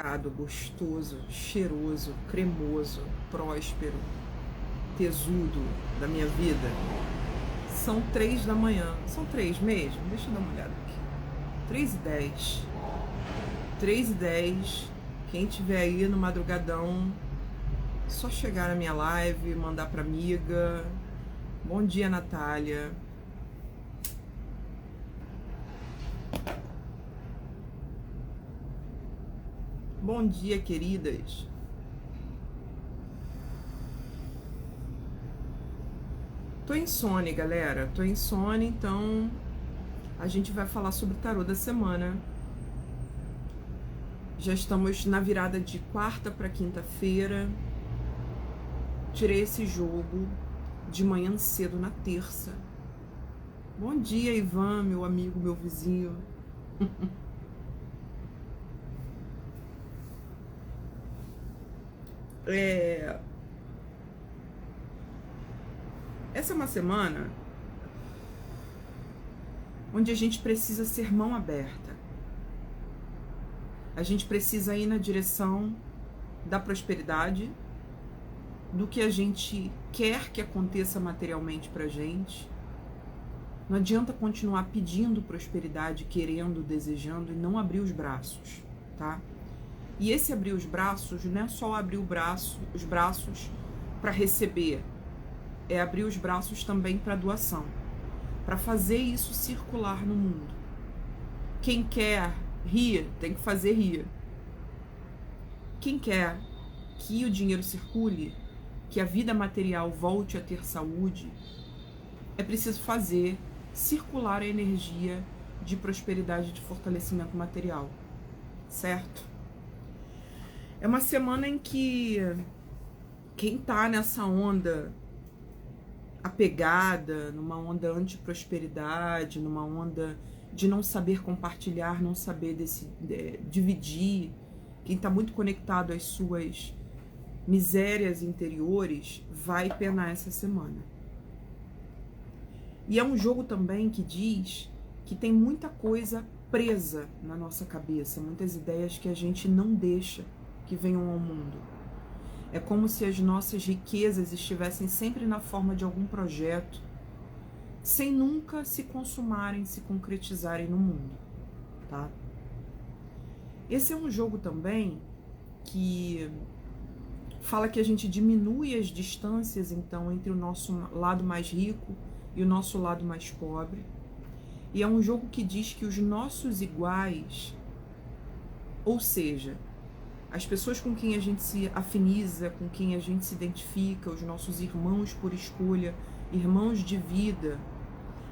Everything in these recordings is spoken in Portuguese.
delicado, gostoso, cheiroso, cremoso, próspero, tesudo da minha vida. São 3 da manhã. São 3 mesmo? Deixa eu dar uma olhada aqui. 3h10. 3h10. Quem tiver aí no madrugadão, só chegar na minha live, mandar pra amiga. Bom dia, Natália. Bom dia, queridas. Tô insone, galera. Tô insone, então a gente vai falar sobre o tarô da semana. Já estamos na virada de quarta para quinta-feira. Tirei esse jogo de manhã cedo na terça. Bom dia, Ivan, meu amigo, meu vizinho. Essa é uma semana onde a gente precisa ser mão aberta. A gente precisa ir na direção da prosperidade, do que a gente quer que aconteça materialmente pra gente. Não adianta continuar pedindo prosperidade, querendo, desejando e não abrir os braços, tá? E esse abrir os braços não é só abrir os braços para receber, é abrir os braços também para doação, para fazer isso circular no mundo. Quem quer rir, tem que fazer rir. Quem quer que o dinheiro circule, que a vida material volte a ter saúde, é preciso fazer circular a energia de prosperidade, de fortalecimento material, certo? É uma semana em que quem tá nessa onda apegada, numa onda anti-prosperidade, numa onda de não saber compartilhar, não saber dividir, quem tá muito conectado às suas misérias interiores, vai penar essa semana. E é um jogo também que diz que tem muita coisa presa na nossa cabeça, muitas ideias que a gente não deixa que venham ao mundo. É como se as nossas riquezas estivessem sempre na forma de algum projeto, sem nunca se consumarem, se concretizarem no mundo, tá? Esse é um jogo também que fala que a gente diminui as distâncias, então, entre o nosso lado mais rico e o nosso lado mais pobre. E é um jogo que diz que os nossos iguais, ou seja, as pessoas com quem a gente se afiniza, com quem a gente se identifica, os nossos irmãos por escolha, irmãos de vida,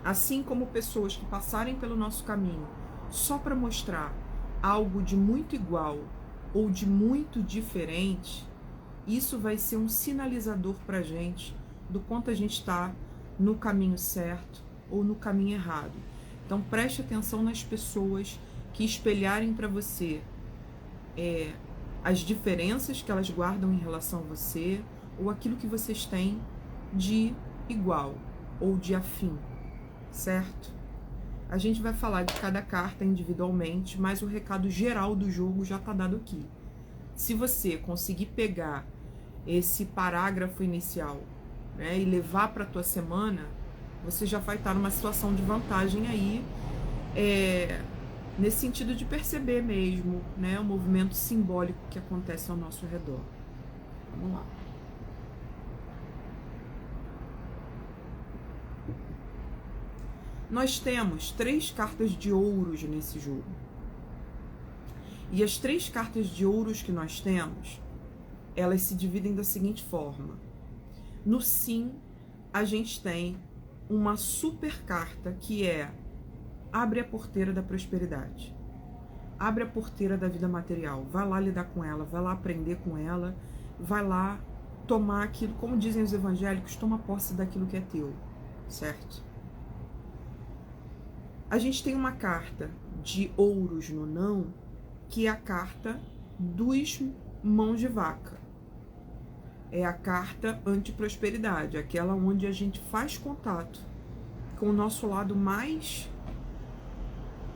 assim como pessoas que passarem pelo nosso caminho só para mostrar algo de muito igual ou de muito diferente, isso vai ser um sinalizador para a gente do quanto a gente está no caminho certo ou no caminho errado. Então preste atenção nas pessoas que espelharem para você as diferenças que elas guardam em relação a você, ou aquilo que vocês têm de igual ou de afim, certo? A gente vai falar de cada carta individualmente, mas o recado geral do jogo já tá dado aqui. Se você conseguir pegar esse parágrafo inicial, né, e levar para tua semana, você já vai estar numa situação de vantagem aí, nesse sentido de perceber mesmo, né, o movimento simbólico que acontece ao nosso redor. Vamos lá. Nós temos 3 cartas de ouros nesse jogo. E as 3 cartas de ouros que nós temos, elas se dividem da seguinte forma. No sim, a gente tem uma super carta que é: abre a porteira da prosperidade. Abre a porteira da vida material. Vai lá lidar com ela, vai lá aprender com ela, vai lá tomar aquilo, como dizem os evangélicos, toma posse daquilo que é teu, certo? A gente tem uma carta de ouros no não, que é a carta dos mãos de vaca. É a carta anti-prosperidade, aquela onde a gente faz contato com o nosso lado mais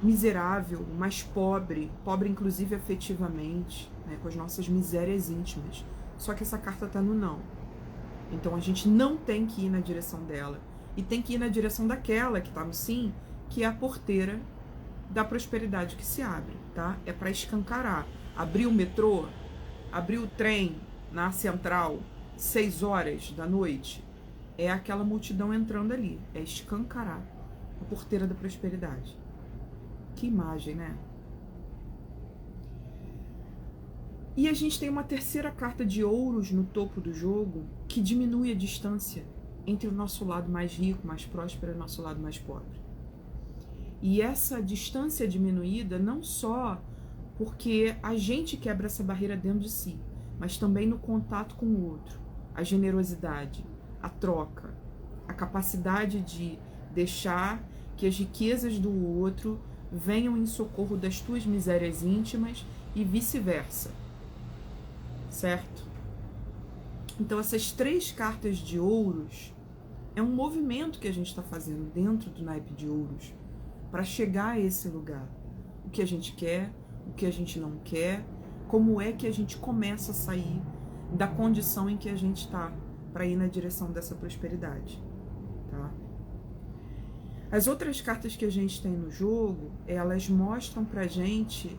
miserável, o mais pobre, pobre inclusive afetivamente, né, com as nossas misérias íntimas. Só que essa carta tá no não. Então a gente não tem que ir na direção dela. E tem que ir na direção daquela que tá no sim, que é a porteira da prosperidade que se abre, tá? É para escancarar. Abrir o metrô, abrir o trem na central, 6 horas da noite, é aquela multidão entrando ali. É escancarar a porteira da prosperidade. Que imagem, né? E a gente tem uma terceira carta de ouros no topo do jogo que diminui a distância entre o nosso lado mais rico, mais próspero e o nosso lado mais pobre. E essa distância diminuída não só porque a gente quebra essa barreira dentro de si, mas também no contato com o outro, a generosidade, a troca, a capacidade de deixar que as riquezas do outro venham em socorro das tuas misérias íntimas e vice-versa, certo? Então essas 3 cartas de ouros é um movimento que a gente está fazendo dentro do naipe de ouros para chegar a esse lugar. O que a gente quer, o que a gente não quer, como é que a gente começa a sair da condição em que a gente está para ir na direção dessa prosperidade, tá? As outras cartas que a gente tem no jogo, elas mostram pra gente,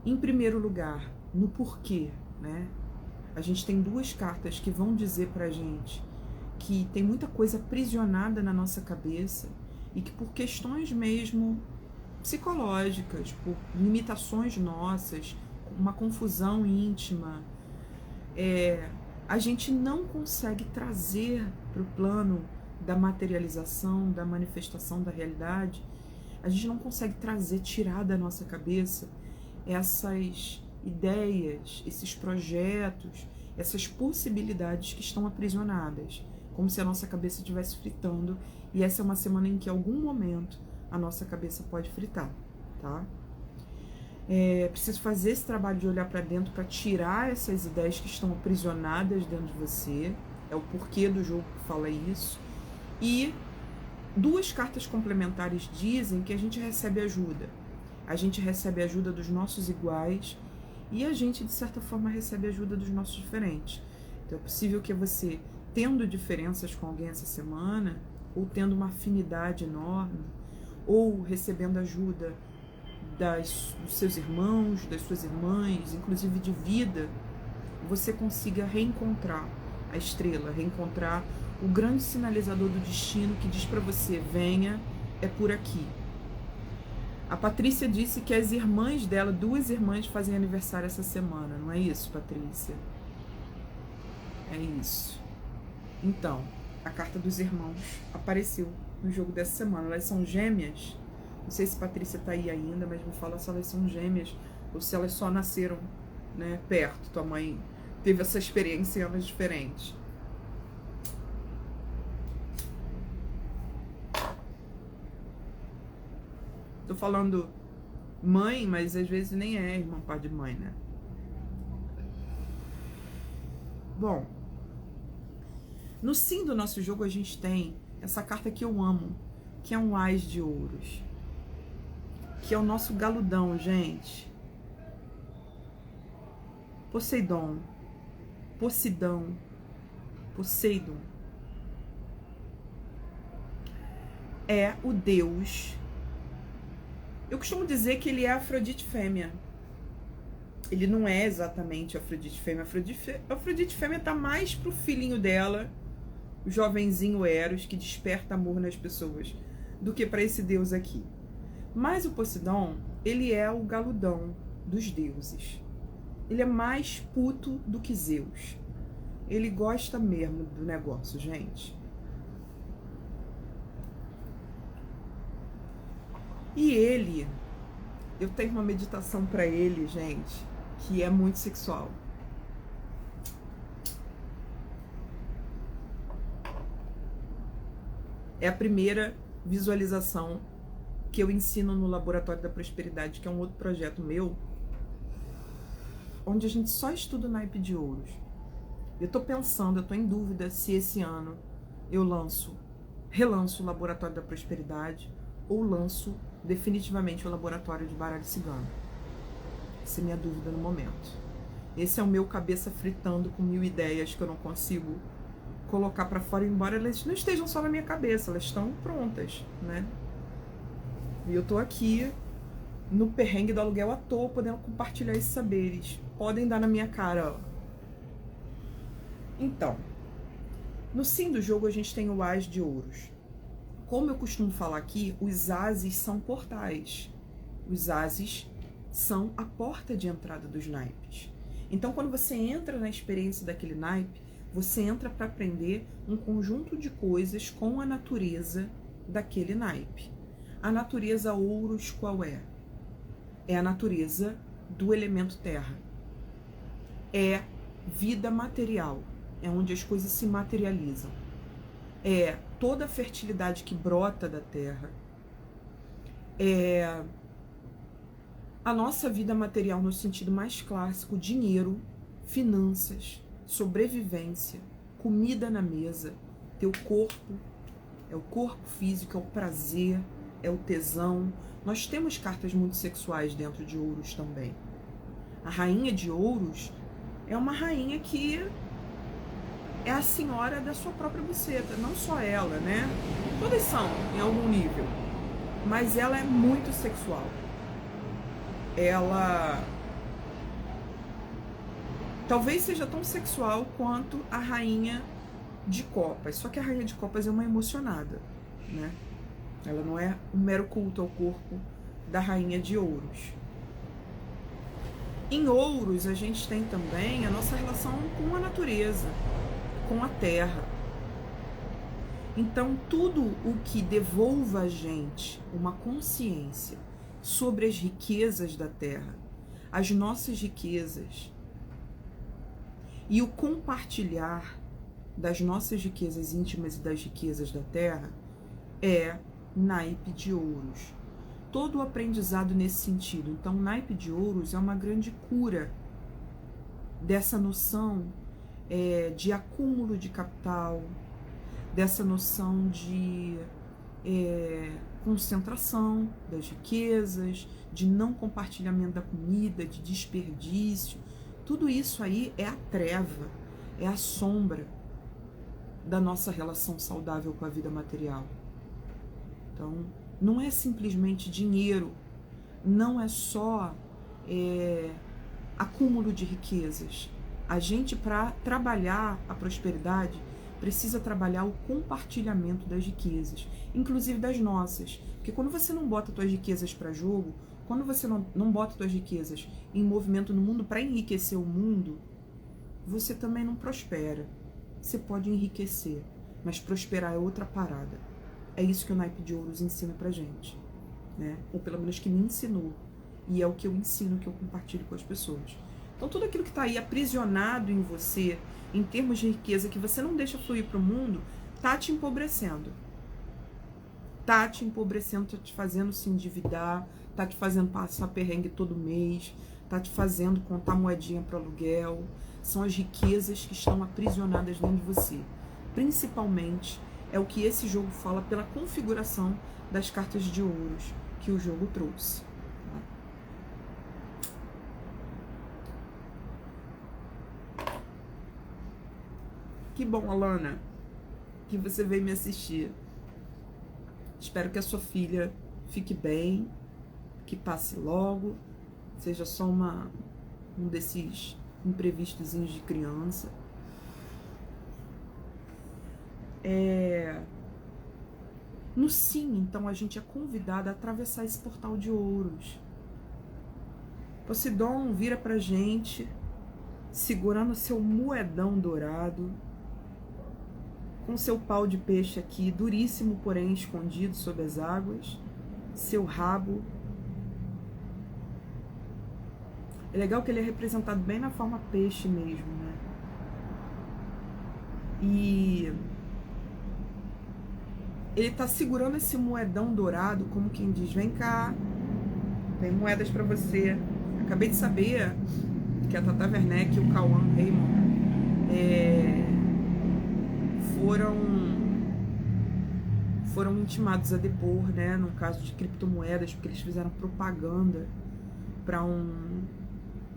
em primeiro lugar, no porquê, né? A gente tem 2 cartas que vão dizer pra gente que tem muita coisa aprisionada na nossa cabeça e que por questões mesmo psicológicas, por limitações nossas, uma confusão íntima, a gente não consegue trazer para o plano da materialização, da manifestação da realidade, a gente não consegue trazer, tirar da nossa cabeça essas ideias, esses projetos, essas possibilidades que estão aprisionadas, como se a nossa cabeça estivesse fritando, e essa é uma semana em que, em algum momento, a nossa cabeça pode fritar, tá? Preciso fazer esse trabalho de olhar para dentro para tirar essas ideias que estão aprisionadas dentro de você, é o porquê do jogo que fala isso, e 2 cartas complementares dizem que a gente recebe ajuda dos nossos iguais, e a gente, de certa forma, recebe ajuda dos nossos diferentes. Então é possível que você, tendo diferenças com alguém essa semana, ou tendo uma afinidade enorme, ou recebendo ajuda dos seus irmãos, das suas irmãs, inclusive de vida, você consiga reencontrar a estrela, reencontrar o grande sinalizador do destino que diz para você, venha, é por aqui. A Patrícia disse que as irmãs dela, 2 irmãs, fazem aniversário essa semana. Não é isso, Patrícia? É isso. Então, a carta dos irmãos apareceu no jogo dessa semana. Elas são gêmeas. Não sei se Patrícia tá aí ainda, mas me fala se elas são gêmeas ou se elas só nasceram, né, perto. Tua mãe teve essa experiência em anos diferentes. Tô falando mãe, mas às vezes nem é irmã pai de mãe, né? Bom, no sim do nosso jogo a gente tem essa carta que eu amo, que é um Ás de Ouros, que é o nosso galudão, gente. Poseidon, Poseidon, Poseidon é o deus. Eu costumo dizer que ele é Afrodite fêmea. Ele não é exatamente Afrodite fêmea. Afrodite fêmea tá mais pro filhinho dela, o jovenzinho Eros, que desperta amor nas pessoas, do que para esse deus aqui. Mas o Poseidon, ele é o galudão dos deuses. Ele é mais puto do que Zeus. Ele gosta mesmo do negócio, gente. E ele, eu tenho uma meditação para ele, gente, que é muito sexual. É a primeira visualização que eu ensino no Laboratório da Prosperidade, que é um outro projeto meu, onde a gente só estuda o naipe de ouros. Eu tô pensando, eu tô em dúvida se esse ano eu lanço relanço o Laboratório da Prosperidade ou lanço definitivamente o Laboratório de Baralho Cigano. Essa é a minha dúvida no momento. Esse é o meu cabeça fritando com 1000 ideias que eu não consigo colocar para fora, embora elas não estejam só na minha cabeça, elas estão prontas, né? E eu tô aqui no perrengue do aluguel à toa, podendo compartilhar esses saberes. Podem dar na minha cara, ó. Então, no sim do jogo a gente tem o As de Ouros. Como eu costumo falar aqui, os ases são portais. Os ases são a porta de entrada dos naipes. Então, quando você entra na experiência daquele naipe, você entra para aprender um conjunto de coisas com a natureza daquele naipe. A natureza Ouros qual é? É a natureza do elemento terra. É vida material. É onde as coisas se materializam. É toda a fertilidade que brota da terra. É a nossa vida material no sentido mais clássico: dinheiro, finanças, sobrevivência, comida na mesa, teu corpo, é o corpo físico, é o prazer, é o tesão. Nós temos cartas muito sexuais dentro de Ouros também. A rainha de Ouros é uma rainha que é a senhora da sua própria buceta, não só ela, né? Todas são, em algum nível, mas ela é muito sexual. Ela talvez seja tão sexual quanto a rainha de copas, só que a rainha de copas é uma emocionada, né? Ela não é um mero culto ao corpo da rainha de Ouros. Em Ouros a gente tem também a nossa relação com a natureza, com a terra. Então tudo o que devolva a gente uma consciência sobre as riquezas da terra, as nossas riquezas, e o compartilhar das nossas riquezas íntimas e das riquezas da terra, é naipe de Ouros. Todo o aprendizado nesse sentido. Então, naipe de Ouros é uma grande cura dessa noção de acúmulo de capital, dessa noção de concentração das riquezas, de não compartilhamento da comida, de desperdício. Tudo isso aí é a treva, é a sombra da nossa relação saudável com a vida material. Então, não é simplesmente dinheiro, não é só acúmulo de riquezas. A gente, para trabalhar a prosperidade, precisa trabalhar o compartilhamento das riquezas, inclusive das nossas. Porque quando você não bota suas riquezas para jogo, quando você não bota suas riquezas em movimento no mundo para enriquecer o mundo, você também não prospera. Você pode enriquecer, mas prosperar é outra parada. É isso que o naipe de Ouros ensina pra gente, né? Ou pelo menos que me ensinou. E é o que eu ensino, que eu compartilho com as pessoas. Então tudo aquilo que está aí aprisionado em você, em termos de riqueza, que você não deixa fluir para o mundo, tá te empobrecendo. Tá te empobrecendo, tá te fazendo se endividar, tá te fazendo passar perrengue todo mês, tá te fazendo contar moedinha para aluguel. São as riquezas que estão aprisionadas dentro de você. Principalmente é o que esse jogo fala pela configuração das cartas de Ouros que o jogo trouxe. Que bom, Alana, que você veio me assistir. Espero que a sua filha fique bem, que passe logo, seja só um desses imprevistozinhos de criança. No sim, então, a gente é convidada a atravessar esse portal de Ouros. Poseidon vira pra gente, segurando seu moedão dourado, com seu pau de peixe aqui, duríssimo, porém escondido sob as águas, seu rabo. É legal que ele é representado bem na forma peixe mesmo, né? E ele tá segurando esse moedão dourado, como quem diz, vem cá, tem moedas pra você. Acabei de saber que a Tata Werneck e o Cauã Raymond foram foram intimados a depor, né, no caso de criptomoedas, porque eles fizeram propaganda para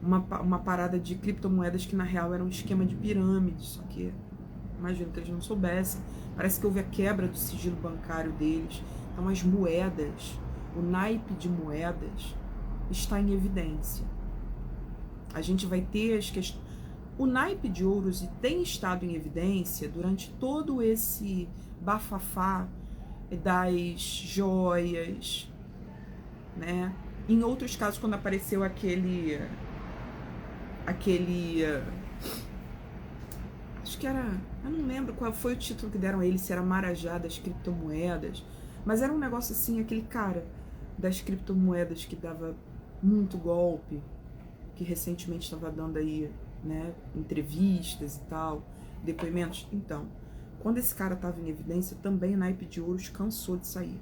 uma parada de criptomoedas que na real era um esquema de pirâmide, só que imagino que eles não soubessem. Parece que houve a quebra do sigilo bancário deles. Então as moedas, o naipe de moedas está em evidência. A gente vai ter as questões. O naipe de ouros tem estado em evidência durante todo esse bafafá das joias, né? Em outros casos, quando apareceu aquele acho que era, eu não lembro qual foi o título que deram a ele, se era Marajá das criptomoedas, mas era um negócio assim, aquele cara das criptomoedas que dava muito golpe, que recentemente estava dando aí, né, entrevistas e tal, depoimentos. Então, quando esse cara estava em evidência, também o naipe de ouros cansou de sair.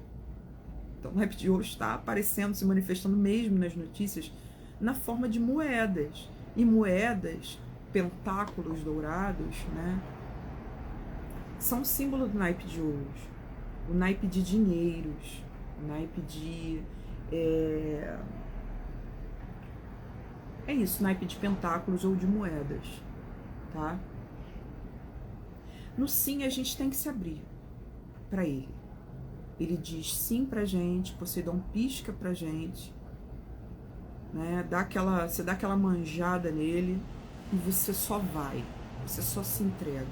Então, o naipe de ouros está aparecendo, se manifestando mesmo nas notícias, na forma de moedas. E moedas, pentáculos dourados, né, são símbolo do naipe de ouros. O naipe de dinheiros, o naipe de... É isso, naipe de pentáculos ou de moedas, tá? No sim, a gente tem que se abrir para ele. Ele diz sim pra gente, Poseidon pisca pra gente, né? Você dá aquela manjada nele e você só vai, você só se entrega,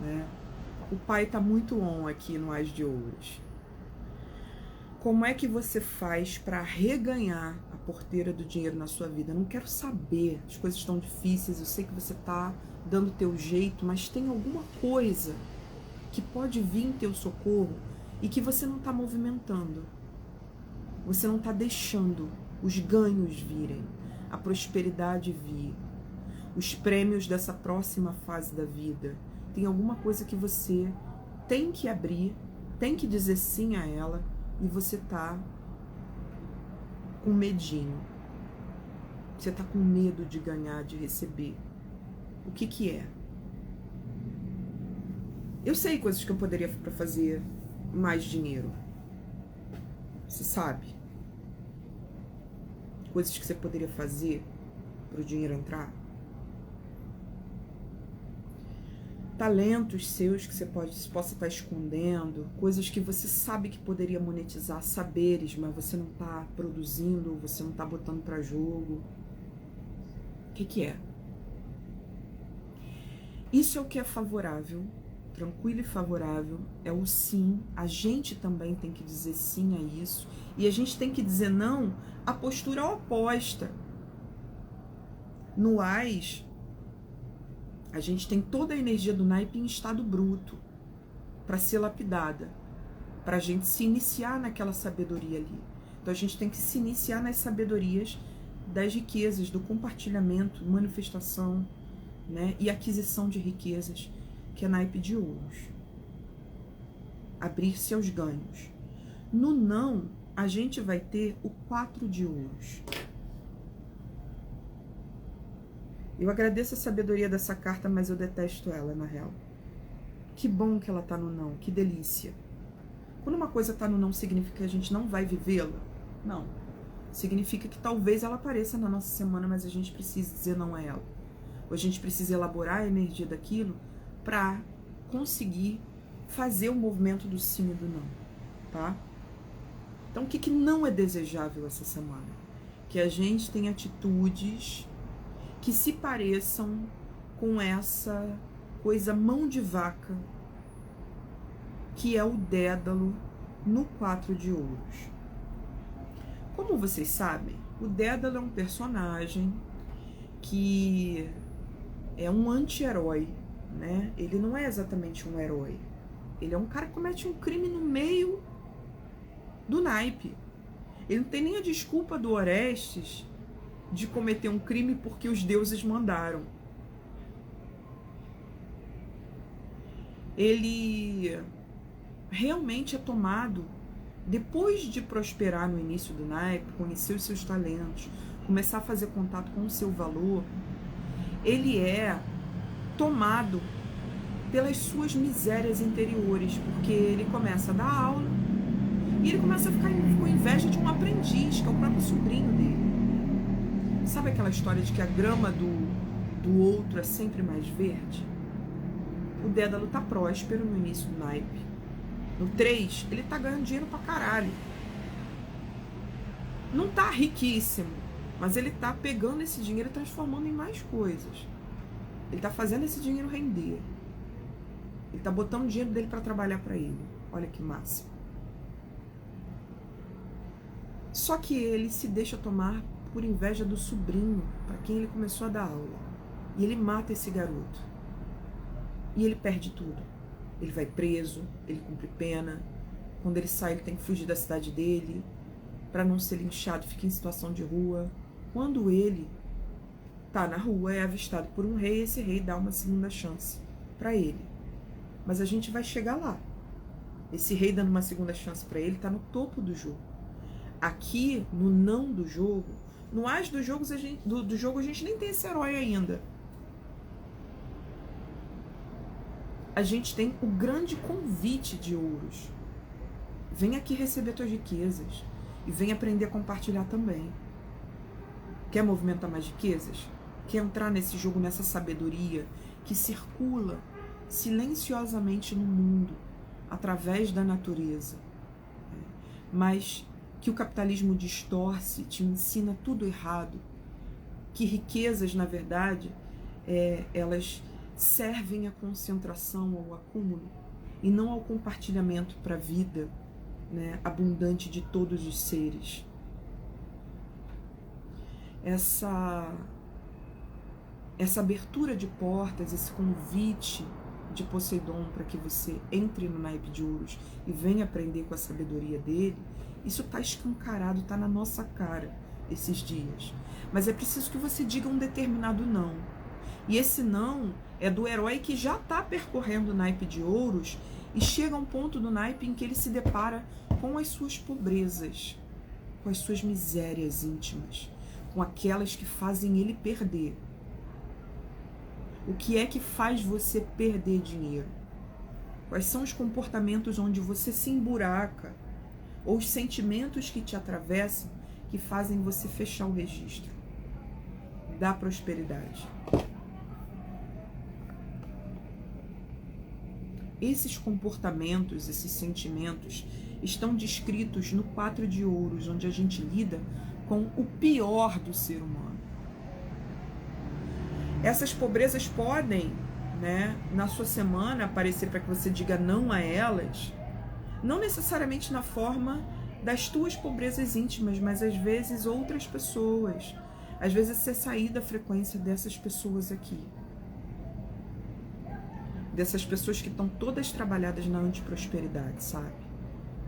né? O pai tá muito on aqui no Ás de Ouros. Como é que você faz para reganhar a porteira do dinheiro na sua vida? Eu não quero saber, as coisas estão difíceis, eu sei que você tá dando teu jeito, mas tem alguma coisa que pode vir em teu socorro e que você não tá movimentando. Você não tá deixando os ganhos virem, a prosperidade vir, os prêmios dessa próxima fase da vida. Tem alguma coisa que você tem que abrir, tem que dizer sim a ela, e você tá com medinho. Você tá com medo de ganhar, de receber. O que que é? Eu sei coisas que eu poderia para fazer mais dinheiro. Você sabe? Coisas que você poderia fazer para o dinheiro entrar. Talentos seus que você possa estar escondendo, coisas que você sabe que poderia monetizar, saberes, mas você não está produzindo, você não está botando para jogo. O que que é? Isso é o que é favorável, tranquilo e favorável, é o sim. A gente também tem que dizer sim a isso, e a gente tem que dizer não à postura oposta. No Ás, a gente tem toda a energia do naipe em estado bruto para ser lapidada, para a gente se iniciar naquela sabedoria ali. Então a gente tem que se iniciar nas sabedorias das riquezas, do compartilhamento, manifestação, né, e aquisição de riquezas, que é naipe de ouros. Abrir-se aos ganhos. No não, a gente vai ter o 4 de ouros. Eu agradeço a sabedoria dessa carta, mas eu detesto ela, na real. Que bom que ela tá no não, que delícia. Quando uma coisa tá no não, significa que a gente não vai vivê-la? Não. Significa que talvez ela apareça na nossa semana, mas a gente precisa dizer não a ela. Ou a gente precisa elaborar a energia daquilo para conseguir fazer o movimento do sim e do não, tá? Então, o que que não é desejável essa semana? Que a gente tenha atitudes que se pareçam com essa coisa mão de vaca, que é o Dédalo no 4 de ouros. Como vocês sabem, o Dédalo é um personagem que é um anti-herói, né? Ele não é exatamente um herói. Ele é um cara que comete um crime no meio do naipe. Ele não tem nem a desculpa do Orestes de cometer um crime porque os deuses mandaram. Ele realmente é tomado, depois de prosperar no início do naipe, conhecer os seus talentos, começar a fazer contato com o seu valor, ele é tomado pelas suas misérias interiores, porque ele começa a dar aula e ele começa a ficar com inveja de um aprendiz, que é o próprio sobrinho dele. Sabe aquela história de que a grama do outro é sempre mais verde? O Dédalo tá próspero no início do naipe. No 3, ele tá ganhando dinheiro pra caralho. Não tá riquíssimo, mas ele tá pegando esse dinheiro e transformando em mais coisas. Ele tá fazendo esse dinheiro render. Ele tá botando o dinheiro dele para trabalhar para ele. Olha que massa. Só que ele se deixa tomar por inveja do sobrinho, para quem ele começou a dar aula. E ele mata esse garoto. E ele perde tudo. Ele vai preso, ele cumpre pena. Quando ele sai, ele tem que fugir da cidade dele. Para não ser linchado, fica em situação de rua. Quando ele tá na rua, é avistado por um rei, esse rei dá uma segunda chance para ele. Mas a gente vai chegar lá. Esse rei dando uma segunda chance para ele tá no topo do jogo. Aqui, no não do jogo, no as dos jogos, do jogo a gente nem tem esse herói ainda. A gente tem o grande convite de Ouros. Vem aqui receber tuas riquezas. E vem aprender a compartilhar também. Quer movimentar mais riquezas? Quer entrar nesse jogo, nessa sabedoria que circula silenciosamente no mundo, através da natureza, mas que o capitalismo distorce, te ensina tudo errado, que riquezas, na verdade, elas servem à concentração, ao acúmulo, e não ao compartilhamento para a vida, né, abundante de todos os seres. Essa abertura de portas, esse convite de Poseidon para que você entre no naipe de Ouros e venha aprender com a sabedoria dele, isso está escancarado, está na nossa cara esses dias. Mas é preciso que você diga um determinado não. E esse não é do herói que já está percorrendo o naipe de Ouros e chega a um ponto do naipe em que ele se depara com as suas pobrezas, com as suas misérias íntimas, com aquelas que fazem ele perder. O que é que faz você perder dinheiro? Quais são os comportamentos onde você se emburaca? Ou os sentimentos que te atravessam que fazem você fechar o registro da prosperidade? Esses comportamentos, esses sentimentos estão descritos no 4 de Ouros, onde a gente lida com o pior do ser humano. Essas pobrezas podem, né, na sua semana aparecer para que você diga não a elas, não necessariamente na forma das tuas pobrezas íntimas, mas às vezes outras pessoas. Às vezes você sair da frequência dessas pessoas aqui. Dessas pessoas que estão todas trabalhadas na antiprosperidade, sabe?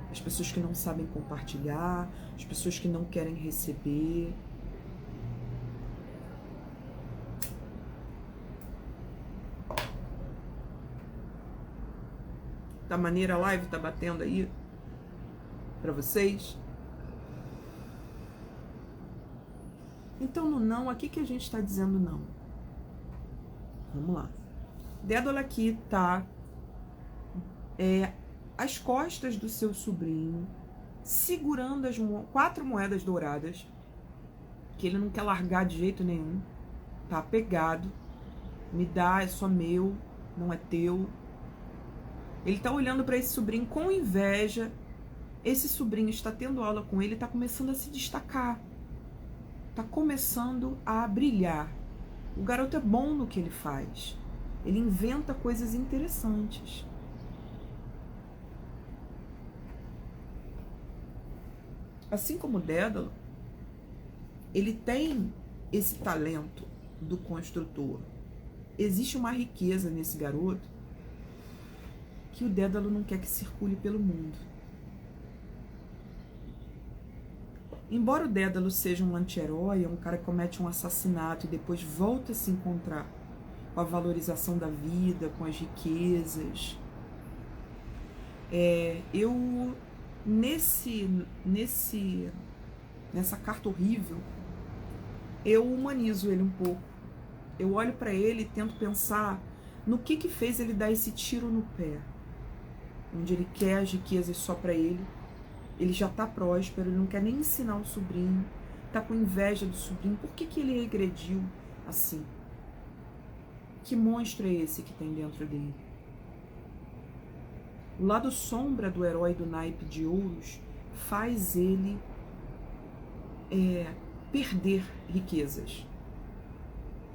As pessoas que não sabem compartilhar, as pessoas que não querem receber. Da maneira a live tá batendo aí para vocês? Então no não, aqui que a gente está dizendo não. Vamos lá. Dédalo aqui tá às costas do seu sobrinho, segurando as 4 moedas douradas, que ele não quer largar de jeito nenhum. Tá apegado. Me dá, é só meu, não é teu. Ele tá olhando para esse sobrinho com inveja. Esse sobrinho está tendo aula com ele, está começando a se destacar. Está começando a brilhar. O garoto é bom no que ele faz. Ele inventa coisas interessantes. Assim como o Dédalo, ele tem esse talento do construtor. Existe uma riqueza nesse garoto que o Dédalo não quer que circule pelo mundo. Embora o Dédalo seja um anti-herói, é um cara que comete um assassinato e depois volta a se encontrar com a valorização da vida, com as riquezas, eu nessa carta horrível, eu humanizo ele um pouco. Eu olho para ele e tento pensar No que fez ele dar esse tiro no pé? Onde ele quer as riquezas só para ele já está próspero, ele não quer nem ensinar o sobrinho, está com inveja do sobrinho. Por que ele regrediu assim? Que monstro é esse que tem dentro dele? O lado sombra do herói do naipe de ouros faz ele perder riquezas,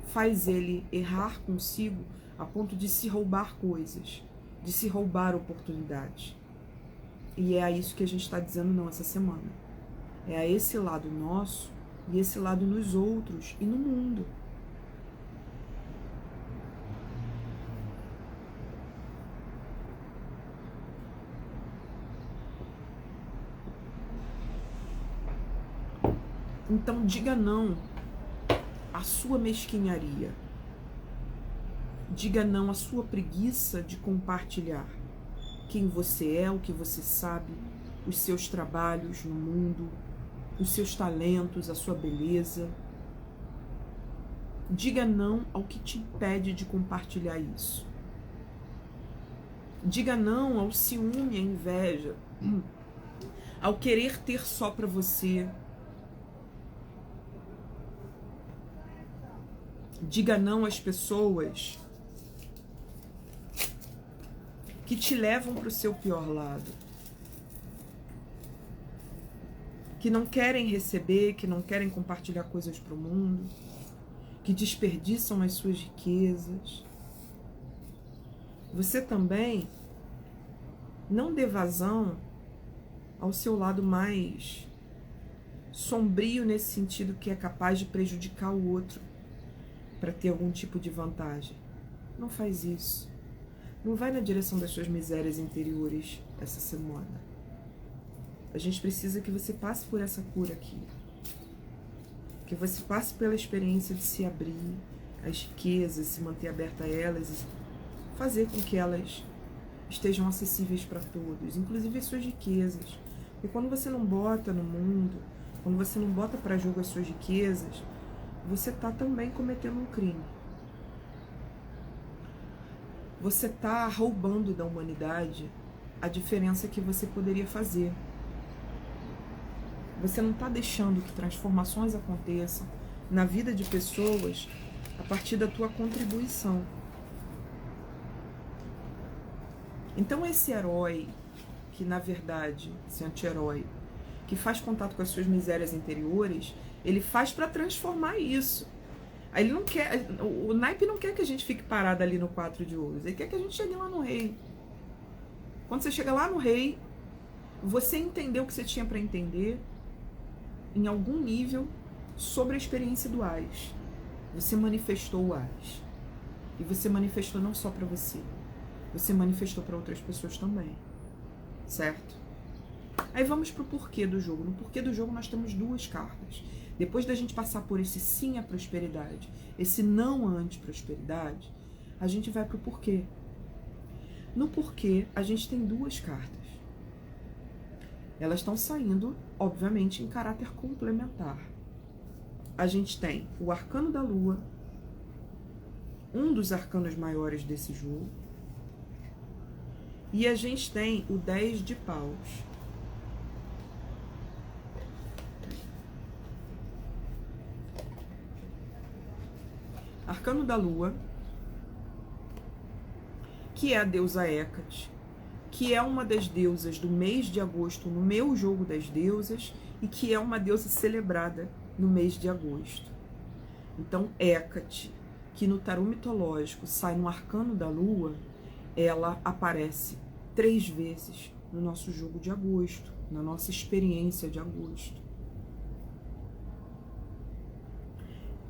faz ele errar consigo a ponto de se roubar coisas, de se roubar oportunidades. E é a isso que a gente está dizendo não essa semana. É a esse lado nosso e esse lado nos outros e no mundo. Então diga não à sua mesquinharia. Diga não à sua preguiça de compartilhar quem você é, o que você sabe, os seus trabalhos no mundo, os seus talentos, a sua beleza. Diga não ao que te impede de compartilhar isso. Diga não ao ciúme, à inveja, ao querer ter só para você. Diga não às pessoas que te levam para o seu pior lado, que não querem receber, que não querem compartilhar coisas para o mundo, que desperdiçam as suas riquezas. Você também não dê vazão ao seu lado mais sombrio, nesse sentido que é capaz de prejudicar o outro para ter algum tipo de vantagem. Não faz isso. Não vai na direção das suas misérias interiores essa semana. A gente precisa que você passe por essa cura aqui. Que você passe pela experiência de se abrir às riquezas, se manter aberta a elas e fazer com que elas estejam acessíveis para todos, inclusive as suas riquezas. E quando você não bota no mundo, quando você não bota para jogo as suas riquezas, você está também cometendo um crime. Você está roubando da humanidade a diferença que você poderia fazer. Você não está deixando que transformações aconteçam na vida de pessoas a partir da tua contribuição. Então esse herói, que na verdade, esse anti-herói, que faz contato com as suas misérias interiores, ele faz para transformar isso. Ele não quer, o naipe não quer que a gente fique parado ali no 4 de ouros, ele quer que a gente chegue lá no rei. Quando você chega lá no rei, você entendeu o que você tinha para entender em algum nível sobre a experiência do As. Você manifestou o As. E você manifestou não só para você, você manifestou para outras pessoas também. Certo? Aí vamos pro porquê do jogo. No porquê do jogo nós temos duas cartas. Depois da gente passar por esse sim à prosperidade, esse não à anti-prosperidade, a gente vai pro porquê. No porquê, a gente tem duas cartas. Elas estão saindo, obviamente, em caráter complementar. A gente tem o arcano da lua, um dos arcanos maiores desse jogo, e a gente tem o 10 de paus. Arcano da lua, que é a deusa Hecate, que é uma das deusas do mês de agosto no meu jogo das deusas e que é uma deusa celebrada no mês de agosto. Então, Hecate, que no tarô mitológico sai no arcano da lua, ela aparece 3 vezes no nosso jogo de agosto, na nossa experiência de agosto.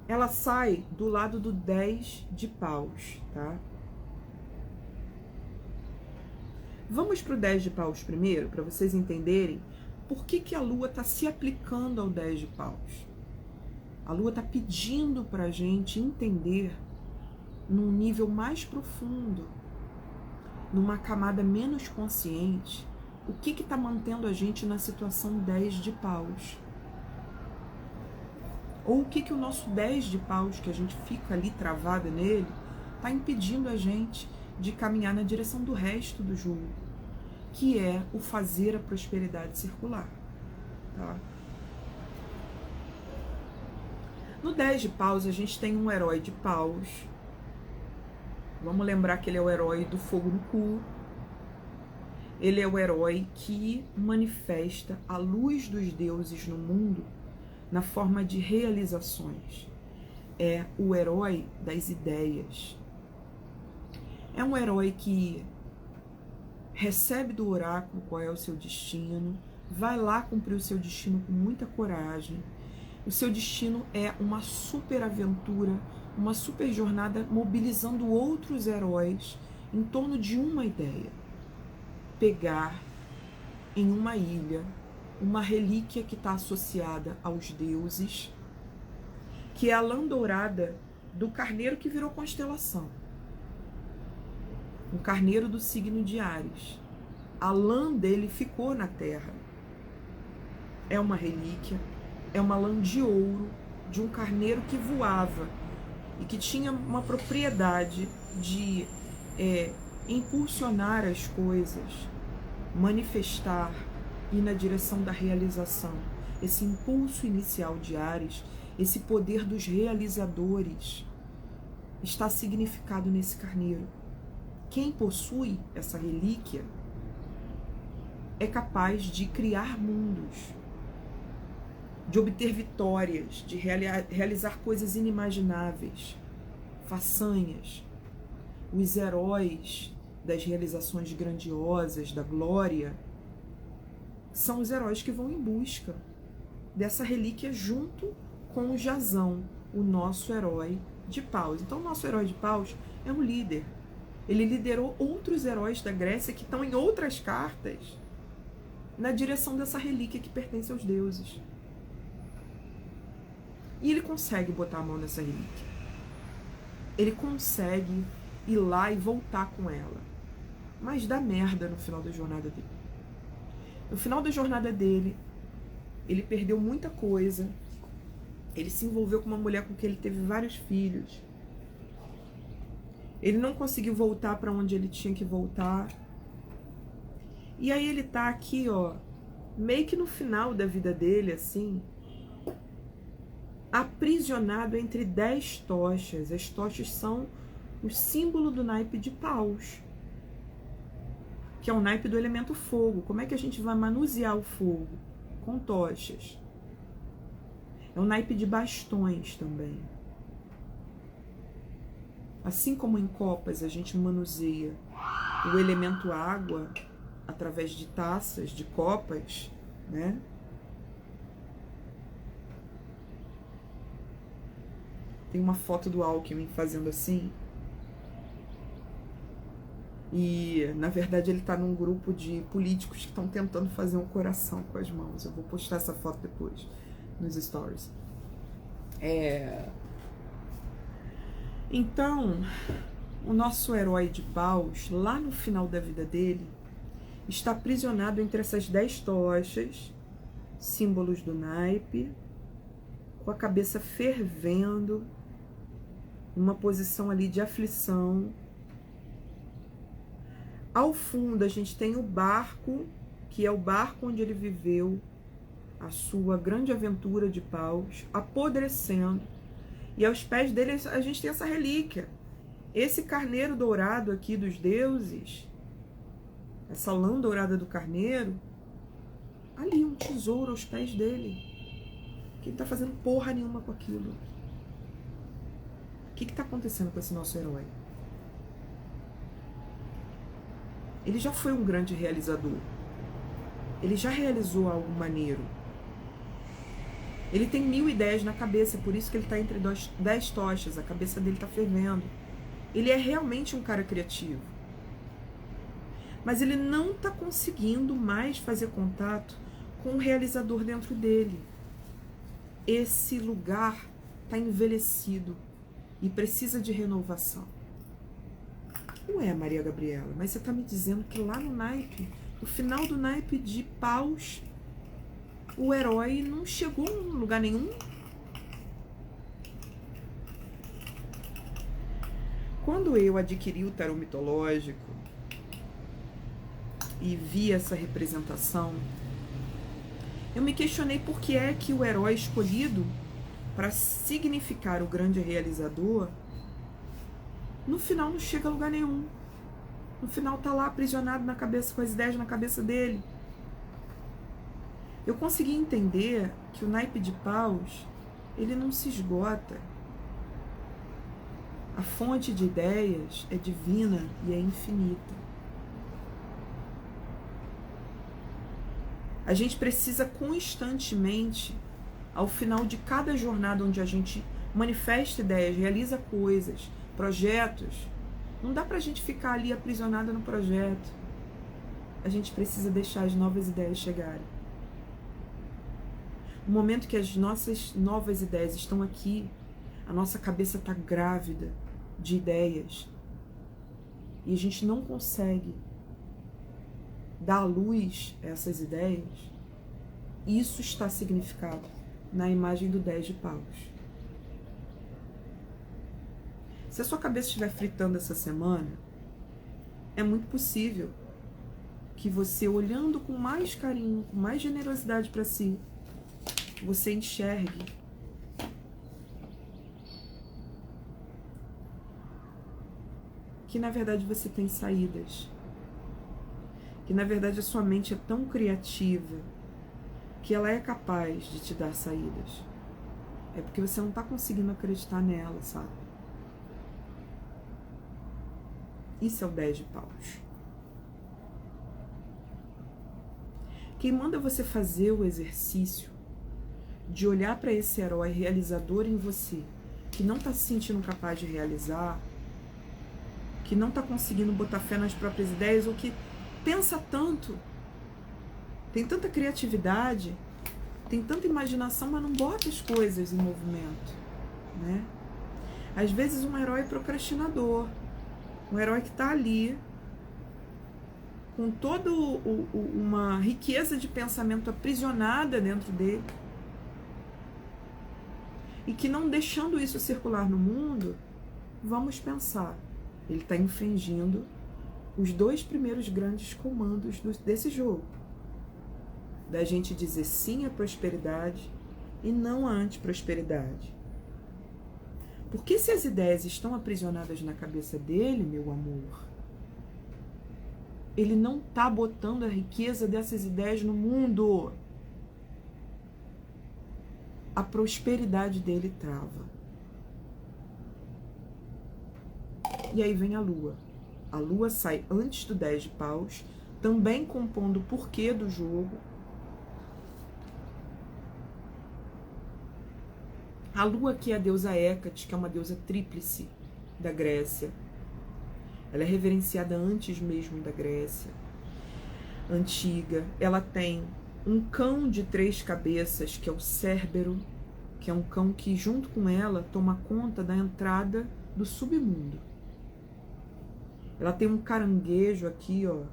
Ela sai do lado do 10 de paus, tá? Vamos para o 10 de paus primeiro, para vocês entenderem por que a lua está se aplicando ao 10 de paus. A lua está pedindo para a gente entender num nível mais profundo, numa camada menos consciente, o que está mantendo a gente na situação 10 de paus. Ou o que o nosso 10 de paus, que a gente fica ali travada nele, está impedindo a gente de caminhar na direção do resto do jogo, que é o fazer a prosperidade circular. Tá? No 10 de paus, a gente tem um herói de paus. Vamos lembrar que ele é o herói do fogo no cu. Ele é o herói que manifesta a luz dos deuses no mundo na forma de realizações. É o herói das ideias. É um herói que recebe do oráculo qual é o seu destino, vai lá cumprir o seu destino com muita coragem. O seu destino é uma super aventura, uma super jornada mobilizando outros heróis em torno de uma ideia. Pegar em uma ilha uma relíquia que está associada aos deuses, que é a lã dourada do carneiro que virou constelação. Um carneiro do signo de Áries. A lã dele ficou na terra. É uma relíquia, é uma lã de ouro de um carneiro que voava e que tinha uma propriedade de impulsionar as coisas, manifestar, ir na direção da realização. Esse impulso inicial de Áries, esse poder dos realizadores, está significado nesse carneiro. Quem possui essa relíquia é capaz de criar mundos, de obter vitórias, de realizar coisas inimagináveis, façanhas. Os heróis das realizações grandiosas, da glória, são os heróis que vão em busca dessa relíquia junto com o Jasão, o nosso herói de paus. Então, o nosso herói de paus é um líder. Ele liderou outros heróis da Grécia que estão em outras cartas na direção dessa relíquia que pertence aos deuses. E ele consegue botar a mão nessa relíquia. Ele consegue ir lá e voltar com ela. Mas dá merda no final da jornada dele. No final da jornada dele, ele perdeu muita coisa. Ele se envolveu com uma mulher com quem ele teve vários filhos. Ele não conseguiu voltar para onde ele tinha que voltar. E aí ele tá aqui, ó, meio que no final da vida dele, assim, aprisionado entre 10 tochas. As tochas são o símbolo do naipe de paus, que é o naipe do elemento fogo. Como é que a gente vai manusear o fogo? Com tochas. É o naipe de bastões também. Assim como em copas a gente manuseia o elemento água através de taças, de copas, né? Tem uma foto do Alckmin fazendo assim. E, na verdade, ele tá num grupo de políticos que estão tentando fazer um coração com as mãos. Eu vou postar essa foto depois nos stories. Então, o nosso herói de paus, lá no final da vida dele, está aprisionado entre essas 10 tochas, símbolos do naipe, com a cabeça fervendo, numa posição ali de aflição. Ao fundo a gente tem o barco, que é o barco onde ele viveu a sua grande aventura de paus, apodrecendo. E aos pés dele a gente tem essa relíquia. Esse carneiro dourado aqui dos deuses, essa lã dourada do carneiro, ali um tesouro aos pés dele. Que ele tá fazendo porra nenhuma com aquilo. O que tá acontecendo com esse nosso herói? Ele já foi um grande realizador. Ele já realizou algo maneiro. Ele tem 1000 ideias na cabeça, por isso que ele está entre 10 tochas, a cabeça dele está fervendo. Ele é realmente um cara criativo. Mas ele não está conseguindo mais fazer contato com o realizador dentro dele. Esse lugar está envelhecido e precisa de renovação. Ué, Maria Gabriela, mas você está me dizendo que lá no naipe, no final do naipe de paus, o herói não chegou em lugar nenhum? Quando eu adquiri o tarô mitológico e vi essa representação, eu me questionei por que é que o herói escolhido para significar o grande realizador, no final não chega a lugar nenhum. No final tá lá aprisionado na cabeça, com as ideias na cabeça dele. Eu consegui entender que o naipe de paus, ele não se esgota. A fonte de ideias é divina e é infinita. A gente precisa constantemente, ao final de cada jornada onde a gente manifesta ideias, realiza coisas, projetos, não dá pra gente ficar ali aprisionada no projeto. A gente precisa deixar as novas ideias chegarem. No momento que as nossas novas ideias estão aqui, a nossa cabeça está grávida de ideias e a gente não consegue dar luz a essas ideias, isso está significado na imagem do 10 de paus. Se a sua cabeça estiver fritando essa semana, é muito possível que você, olhando com mais carinho, com mais generosidade para si, você enxergue que na verdade você tem saídas, que na verdade a sua mente é tão criativa que ela é capaz de te dar saídas. É porque você não está conseguindo acreditar nela, sabe? Isso é o 10 de paus. Quem manda você fazer o exercício de olhar para esse herói realizador em você, que não está se sentindo capaz de realizar, que não está conseguindo botar fé nas próprias ideias, ou que pensa tanto, tem tanta criatividade, tem tanta imaginação, mas não bota as coisas em movimento, né? Às vezes um herói procrastinador, um herói que está ali com toda uma riqueza de pensamento aprisionada dentro dele, e que não deixando isso circular no mundo, vamos pensar, ele está infringindo os 2 primeiros grandes comandos desse jogo. Da gente dizer sim à prosperidade e não à antiprosperidade. Porque se as ideias estão aprisionadas na cabeça dele, meu amor, ele não está botando a riqueza dessas ideias no mundo. A prosperidade dele trava. E aí vem a lua. A lua sai antes do 10 de paus, também compondo o porquê do jogo. A lua aqui é a deusa Hécate, que é uma deusa tríplice da Grécia. Ela é reverenciada antes mesmo da Grécia antiga. Ela tem um cão de 3 cabeças, que é o Cérbero, que é um cão que, junto com ela, toma conta da entrada do submundo. Ela tem um caranguejo aqui, ó,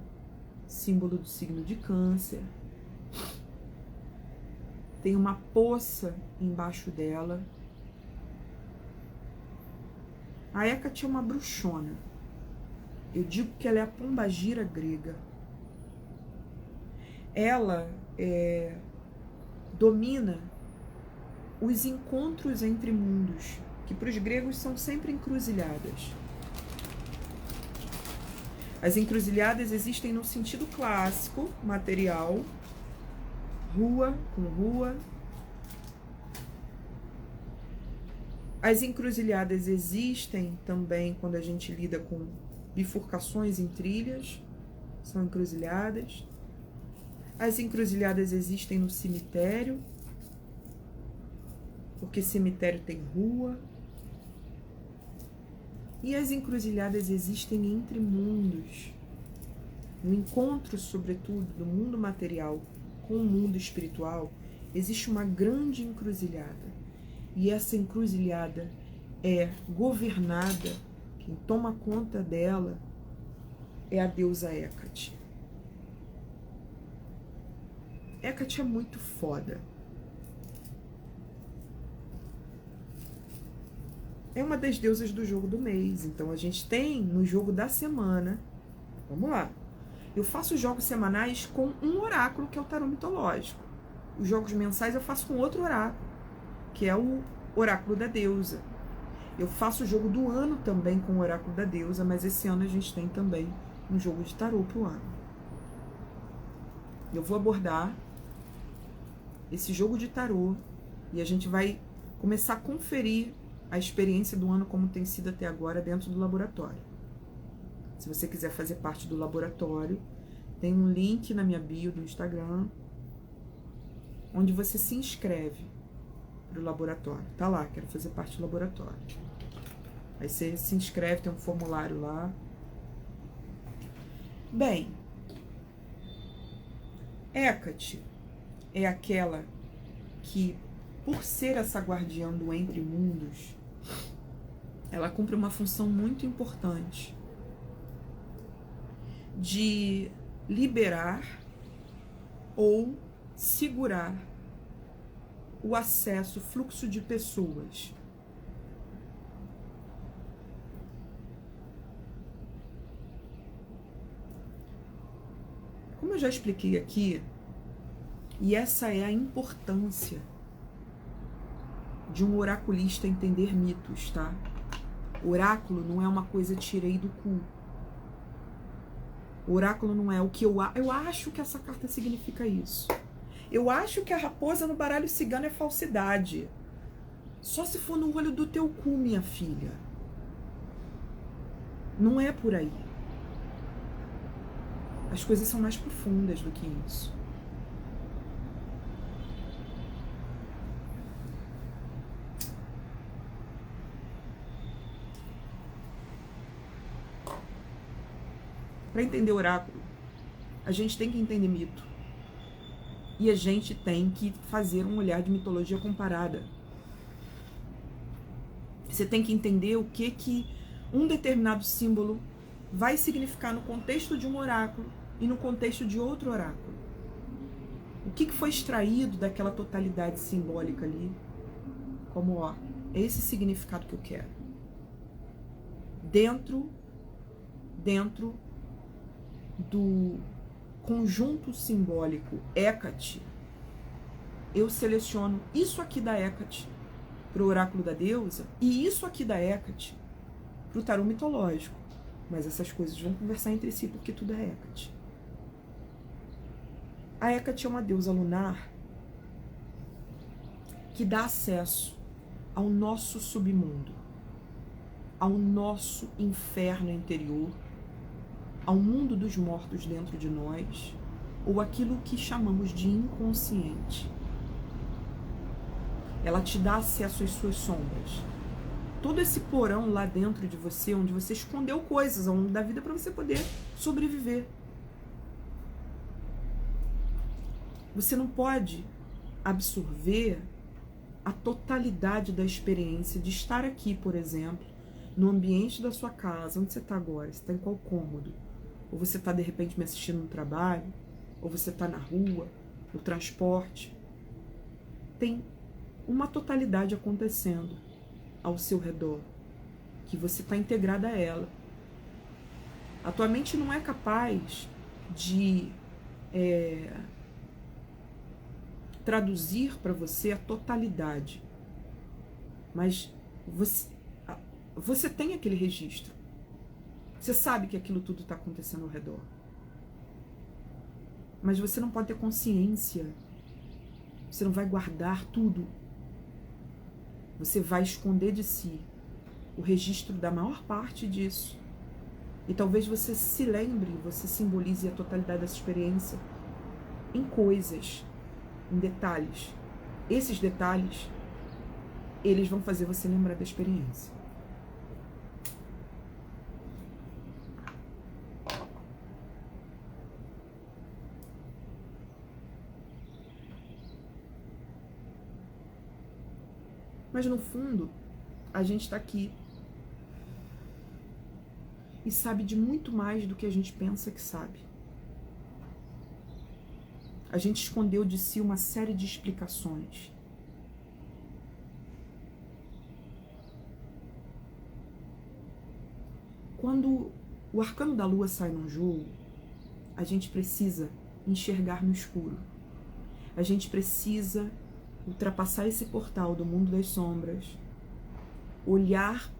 símbolo do signo de Câncer. Tem uma poça embaixo dela. A Hécate é uma bruxona. Eu digo que ela é a pombagira grega. Ela domina os encontros entre mundos, que para os gregos são sempre encruzilhadas. As encruzilhadas existem no sentido clássico, material, rua com rua. As encruzilhadas existem também quando a gente lida com bifurcações em trilhas, são encruzilhadas. As encruzilhadas existem no cemitério, porque cemitério tem rua. E as encruzilhadas existem entre mundos. No encontro, sobretudo, do mundo material com o mundo espiritual, existe uma grande encruzilhada. E essa encruzilhada é governada, quem toma conta dela é a deusa Hécate. Hécate é muito foda. é uma das deusas do jogo do mês. Então a gente tem no jogo da semana, vamos lá, eu faço jogos semanais com um oráculo, que é o tarô mitológico. Os jogos mensais eu faço com outro oráculo, que é o oráculo da deusa. Eu faço o jogo do ano também com o oráculo da deusa, mas esse ano a gente tem também um jogo de tarô pro ano. Eu vou abordar esse jogo de tarô e a gente vai começar a conferir a experiência do ano como tem sido até agora dentro do laboratório. Se você quiser fazer parte do laboratório, tem um link na minha bio do Instagram, onde você se inscreve para o laboratório. Tá lá, quero fazer parte do laboratório. Aí você se inscreve, tem um formulário lá. Bem, Hecate é aquela que, por ser essa guardiã do entre mundos, ela cumpre uma função muito importante de liberar ou segurar o acesso, o fluxo de pessoas. Como eu já expliquei aqui, e essa é a importância de um oraculista entender mitos, tá? Oráculo não é uma coisa tirei do cu. Oráculo não é o que eu acho que essa carta significa isso. Eu acho que a raposa no baralho cigano é falsidade. Só se for no olho do teu cu, minha filha. Não é por aí. As coisas são mais profundas do que isso. Para entender oráculo, a gente tem que entender mito. E a gente tem que fazer um olhar de mitologia comparada. Você tem que entender o que um determinado símbolo vai significar no contexto de um oráculo e no contexto de outro oráculo. O que foi extraído daquela totalidade simbólica ali, como, ó, é esse significado que eu quero. Dentro do conjunto simbólico Hecate, eu seleciono isso aqui da Hecate para o oráculo da deusa e isso aqui da Hecate para o tarô mitológico. Mas essas coisas vão conversar entre si porque tudo é Hecate. A Hecate é uma deusa lunar que dá acesso ao nosso submundo, ao nosso inferno interior, ao mundo dos mortos dentro de nós, ou aquilo que chamamos de inconsciente. Ela te dá acesso às suas sombras. Todo esse porão lá dentro de você, onde você escondeu coisas ao longo da vida para você poder sobreviver. Você não pode absorver a totalidade da experiência de estar aqui, por exemplo, no ambiente da sua casa. Onde você está agora? Você está em qual cômodo? Ou você está, de repente, me assistindo no trabalho? Ou você está na rua, no transporte? Tem uma totalidade acontecendo ao seu redor, que você está integrada a ela. A tua mente não é capaz de traduzir para você a totalidade, mas você tem aquele registro. Você sabe que aquilo tudo está acontecendo ao redor. Mas você não pode ter consciência. Você não vai guardar tudo. Você vai esconder de si o registro da maior parte disso. E talvez você se lembre, você simbolize a totalidade dessa experiência em coisas, em detalhes. Esses detalhes, eles vão fazer você lembrar da experiência. Mas no fundo, a gente está aqui e sabe de muito mais do que a gente pensa que sabe. A gente escondeu de si uma série de explicações. Quando o arcano da lua sai num jogo, a gente precisa enxergar no escuro. A gente precisa ultrapassar esse portal do mundo das sombras, olhar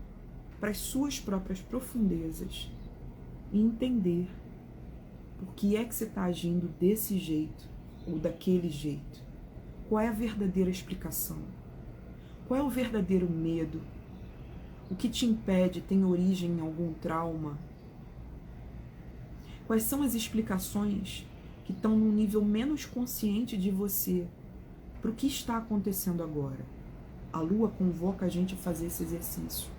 para as suas próprias profundezas e entender por que é que você está agindo desse jeito ou daquele jeito. Qual é a verdadeira explicação? Qual é o verdadeiro medo? O que te impede tem origem em algum trauma? Quais são as explicações que estão num nível menos consciente de você para o que está acontecendo agora? A lua convoca a gente a fazer esse exercício.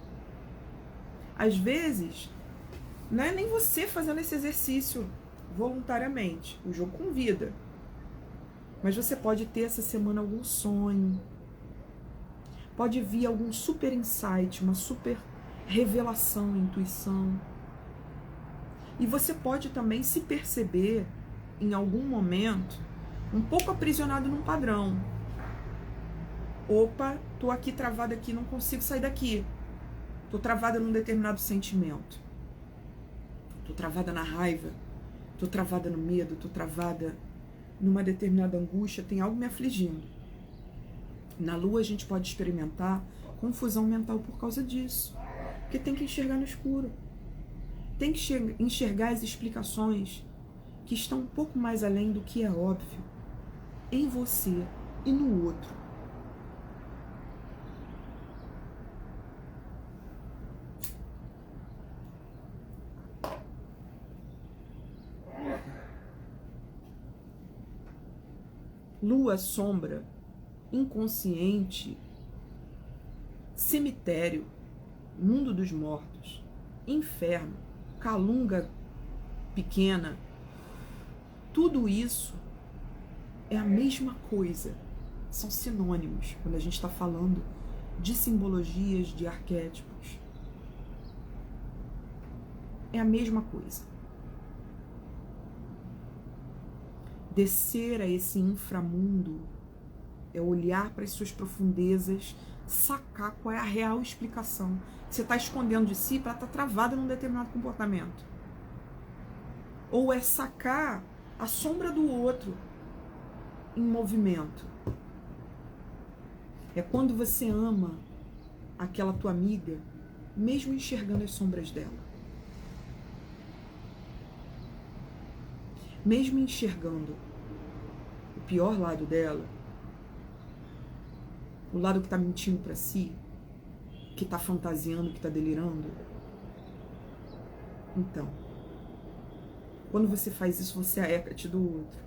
Às vezes, não é nem você fazendo esse exercício voluntariamente. O jogo convida. Mas você pode ter essa semana algum sonho. Pode vir algum super insight, uma super revelação, intuição. E você pode também se perceber, em algum momento, um pouco aprisionado num padrão. Opa, tô aqui travada aqui, não consigo sair daqui. Tô travada num determinado sentimento. Tô travada na raiva. Tô travada no medo. Tô travada numa determinada angústia. Tem algo me afligindo. Na lua a gente pode experimentar confusão mental por causa disso. Porque tem que enxergar no escuro. Tem que enxergar as explicações que estão um pouco mais além do que é óbvio em você e no outro. Lua, sombra, inconsciente, cemitério, mundo dos mortos, inferno, calunga pequena, tudo isso é a mesma coisa, são sinônimos quando a gente está falando de simbologias, de arquétipos. É a mesma coisa. Descer a esse inframundo é olhar para as suas profundezas, sacar qual é a real explicação. Você está escondendo de si para estar travada num determinado comportamento. Ou é sacar a sombra do outro em movimento. É quando você ama aquela tua amiga, mesmo enxergando as sombras dela. Mesmo enxergando o pior lado dela, o lado que está mentindo para si, que está fantasiando, que está delirando. Então, quando você faz isso, você é Hecate do outro.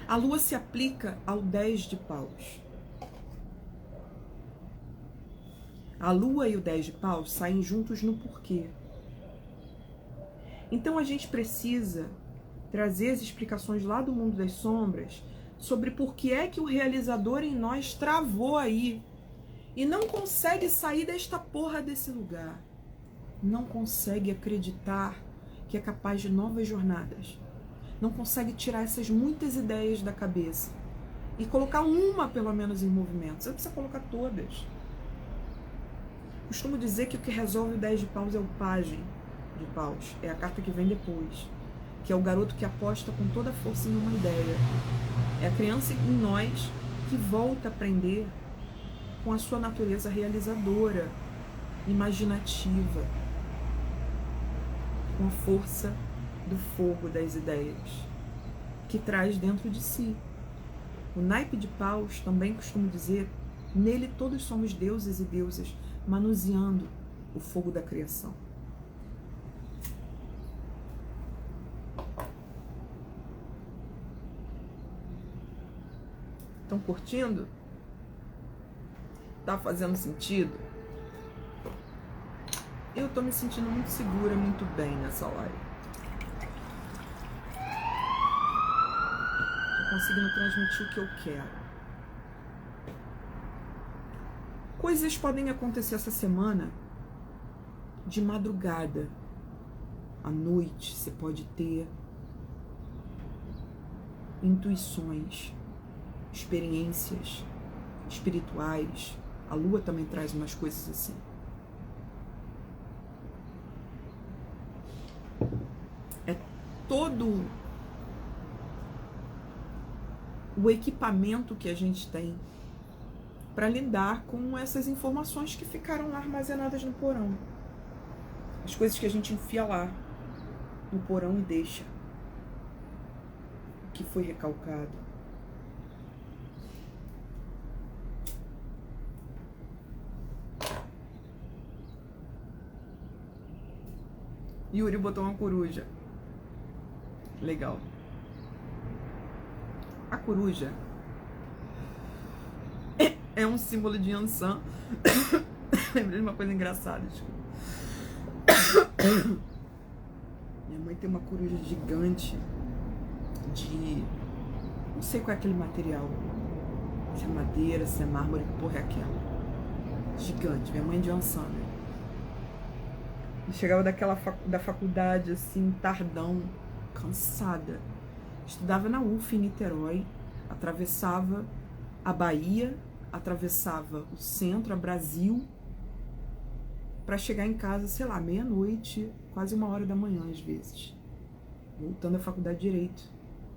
A lua se aplica ao 10 de paus. A lua e o 10 de paus saem juntos no porquê. Então a gente precisa trazer as explicações lá do mundo das sombras sobre por que é que o realizador em nós travou aí e não consegue sair desta porra desse lugar. Não consegue acreditar que é capaz de novas jornadas. Não consegue tirar essas muitas ideias da cabeça e colocar uma, pelo menos, em movimento. Você precisa colocar todas. Costumo dizer que o que resolve o 10 de paus é o pajem de paus. É a carta que vem depois. Que é o garoto que aposta com toda a força em uma ideia. É a criança em nós que volta a aprender com a sua natureza realizadora, imaginativa, com a força do fogo das ideias, que traz dentro de si. O naipe de paus, também costumo dizer, nele todos somos deuses e deusas, manuseando o fogo da criação. Estão curtindo? Tá fazendo sentido? Eu tô me sentindo muito segura, muito bem nessa live. Tô conseguindo transmitir o que eu quero. Coisas podem acontecer essa semana de madrugada. À noite você pode ter intuições, experiências espirituais, A lua também traz umas coisas assim. É todo o equipamento que a gente tem para lidar com essas informações que ficaram lá armazenadas no porão. As coisas que a gente enfia lá no porão e deixa. Que foi recalcado. Yuri botou uma coruja. Legal. A coruja é um símbolo de Yansan. Lembrei de uma coisa engraçada, desculpa. Minha mãe tem uma coruja gigante de... Não sei qual é aquele material. Se é madeira, se é mármore, que porra é aquela. Gigante. Minha mãe é de Yansan, né? Eu chegava da faculdade, assim, tardão, cansada. Estudava na UF em Niterói, atravessava a Bahia, atravessava o centro, a Brasil, para chegar em casa, sei lá, meia-noite, quase 1h da manhã às vezes. Voltando à faculdade de Direito,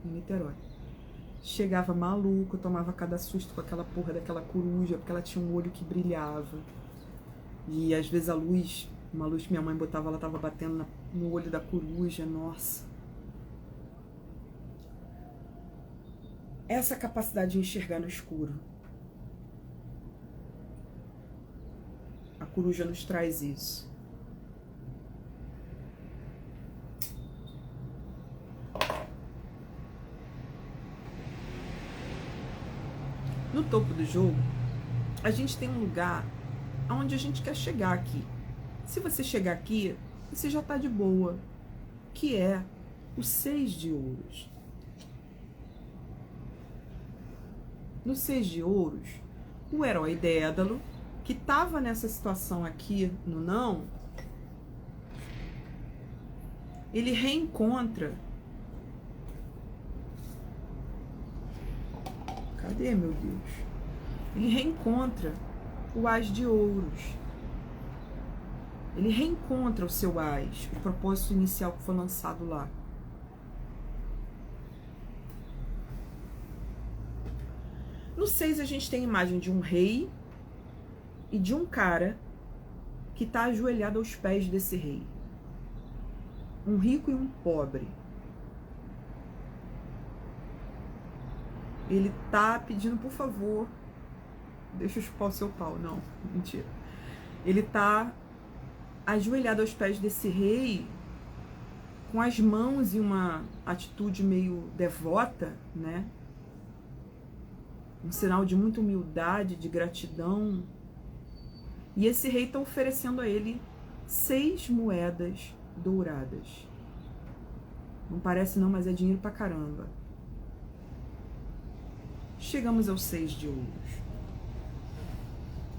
em Niterói. Chegava maluca, eu tomava cada susto com aquela porra daquela coruja, porque ela tinha um olho que brilhava. E às vezes a luz, uma luz que minha mãe botava, ela tava batendo no olho da coruja, nossa. Essa capacidade de enxergar no escuro. A coruja nos traz isso. No topo do jogo, a gente tem um lugar aonde a gente quer chegar aqui. Se você chegar aqui, você já tá de boa, que é o 6 de ouros. No 6 de ouros, o herói Dédalo, que estava nessa situação aqui no não, ele reencontra... Cadê, meu Deus? Ele reencontra o As de ouros. Ele reencontra o seu As, o propósito inicial que foi lançado lá. No 6 a gente tem a imagem de um rei e de um cara que está ajoelhado aos pés desse rei. Um rico e um pobre. Ele tá pedindo, por favor, deixa eu chupar o seu pau. Não, mentira. Ele tá ajoelhado aos pés desse rei, com as mãos em uma atitude meio devota, né? Um sinal de muita humildade, de gratidão. E esse rei está oferecendo a ele 6 moedas douradas. Não parece não, mas é dinheiro pra caramba. Chegamos ao 6 de ouros.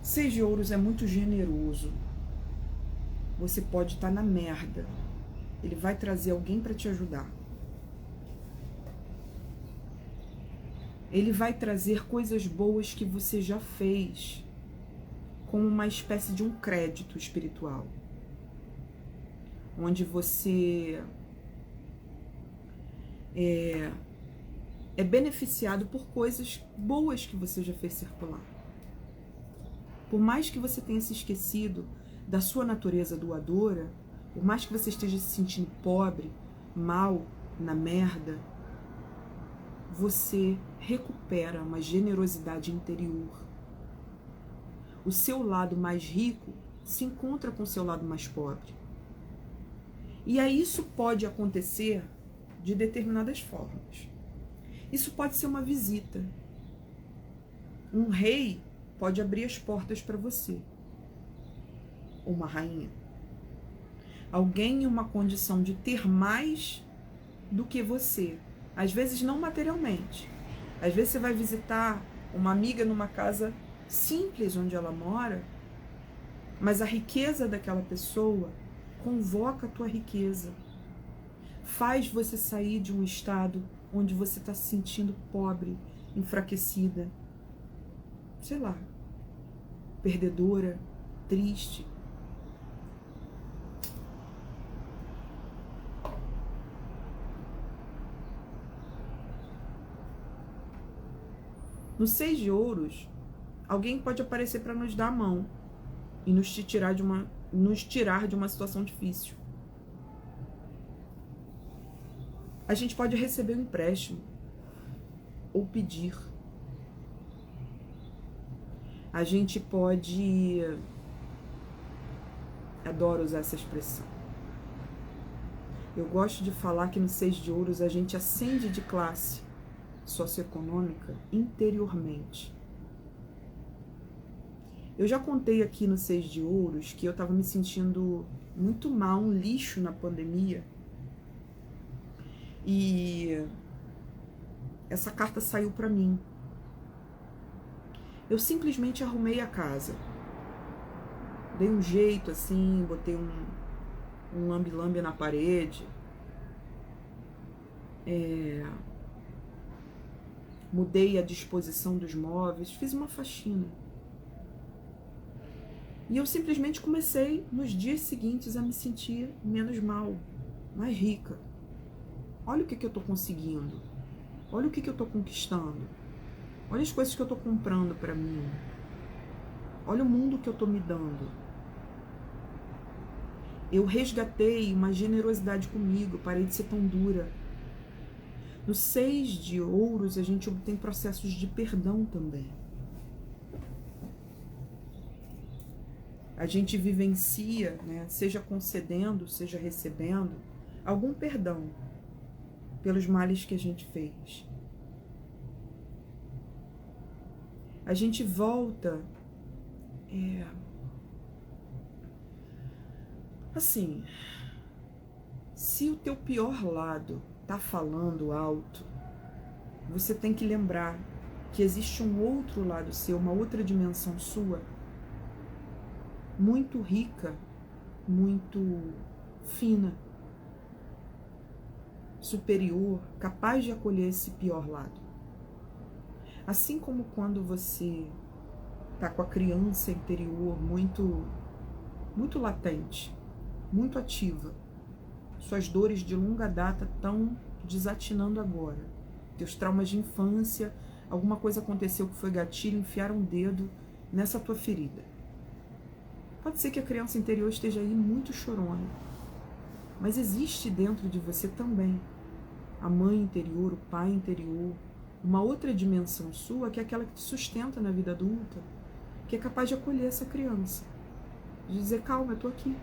6 de ouros é muito generoso. Você pode estar na merda. Ele vai trazer alguém para te ajudar. Ele vai trazer coisas boas que você já fez, como uma espécie de um crédito espiritual, onde você é beneficiado por coisas boas que você já fez circular. Por mais que você tenha se esquecido da sua natureza doadora, por mais que você esteja se sentindo pobre, mal, na merda, você recupera uma generosidade interior. O seu lado mais rico se encontra com o seu lado mais pobre. E aí isso pode acontecer de determinadas formas. Isso pode ser uma visita. Um rei pode abrir as portas para você. Ou uma rainha. Alguém em uma condição de ter mais do que você. Às vezes não materialmente. Às vezes você vai visitar uma amiga numa casa simples onde ela mora, mas a riqueza daquela pessoa convoca a tua riqueza. Faz você sair de um estado onde você está se sentindo pobre, enfraquecida. Sei lá. perdedora, triste. No 6 de ouros, alguém pode aparecer para nos dar a mão e nos tirar de uma situação difícil. A gente pode receber um empréstimo ou pedir. A gente pode... Adoro usar essa expressão. Eu gosto de falar que no 6 de ouros a gente ascende de classe socioeconômica interiormente. Eu já contei aqui no 6 de ouros que eu estava me sentindo muito mal, um lixo na pandemia. E essa carta saiu para mim. Eu simplesmente arrumei a casa. Dei um jeito assim, botei um lambe-lambe na parede. Mudei a disposição dos móveis, fiz uma faxina. E eu simplesmente comecei, nos dias seguintes, a me sentir menos mal, mais rica. Olha o que eu tô conseguindo. Olha o que eu tô conquistando. Olha as coisas que eu tô comprando pra mim. Olha o mundo que eu tô me dando. Eu resgatei uma generosidade comigo, parei de ser tão dura. No 6 de ouros, a gente obtém processos de perdão também. A gente vivencia, né, seja concedendo, seja recebendo, algum perdão pelos males que a gente fez. A gente volta... Assim, se o teu pior lado tá falando alto, você tem que lembrar que existe um outro lado seu, uma outra dimensão sua, muito rica, muito fina, superior, capaz de acolher esse pior lado. Assim como quando você tá com a criança interior muito latente, muito ativa, suas dores de longa data estão desatinando agora. Teus traumas de infância, alguma coisa aconteceu que foi gatilho, enfiaram um dedo nessa tua ferida. Pode ser que a criança interior esteja aí muito chorona, mas existe dentro de você também a mãe interior, o pai interior, uma outra dimensão sua, que é aquela que te sustenta na vida adulta, que é capaz de acolher essa criança, de dizer, calma, eu tô aqui.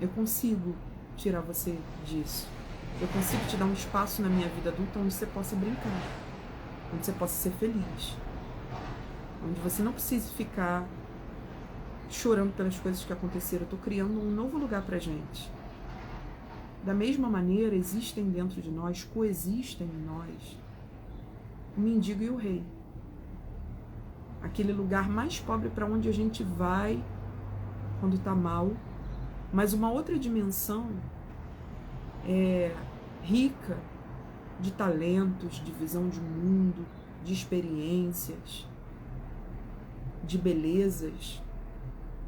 Eu consigo tirar você disso. Eu consigo te dar um espaço na minha vida adulta onde você possa brincar, onde você possa ser feliz, onde você não precise ficar chorando pelas coisas que aconteceram. Eu tô criando um novo lugar pra gente. Da mesma maneira, existem dentro de nós, coexistem em nós, o mendigo e o rei. Aquele lugar mais pobre para onde a gente vai quando tá mal, mas uma outra dimensão rica de talentos, de visão de mundo, de experiências, de belezas.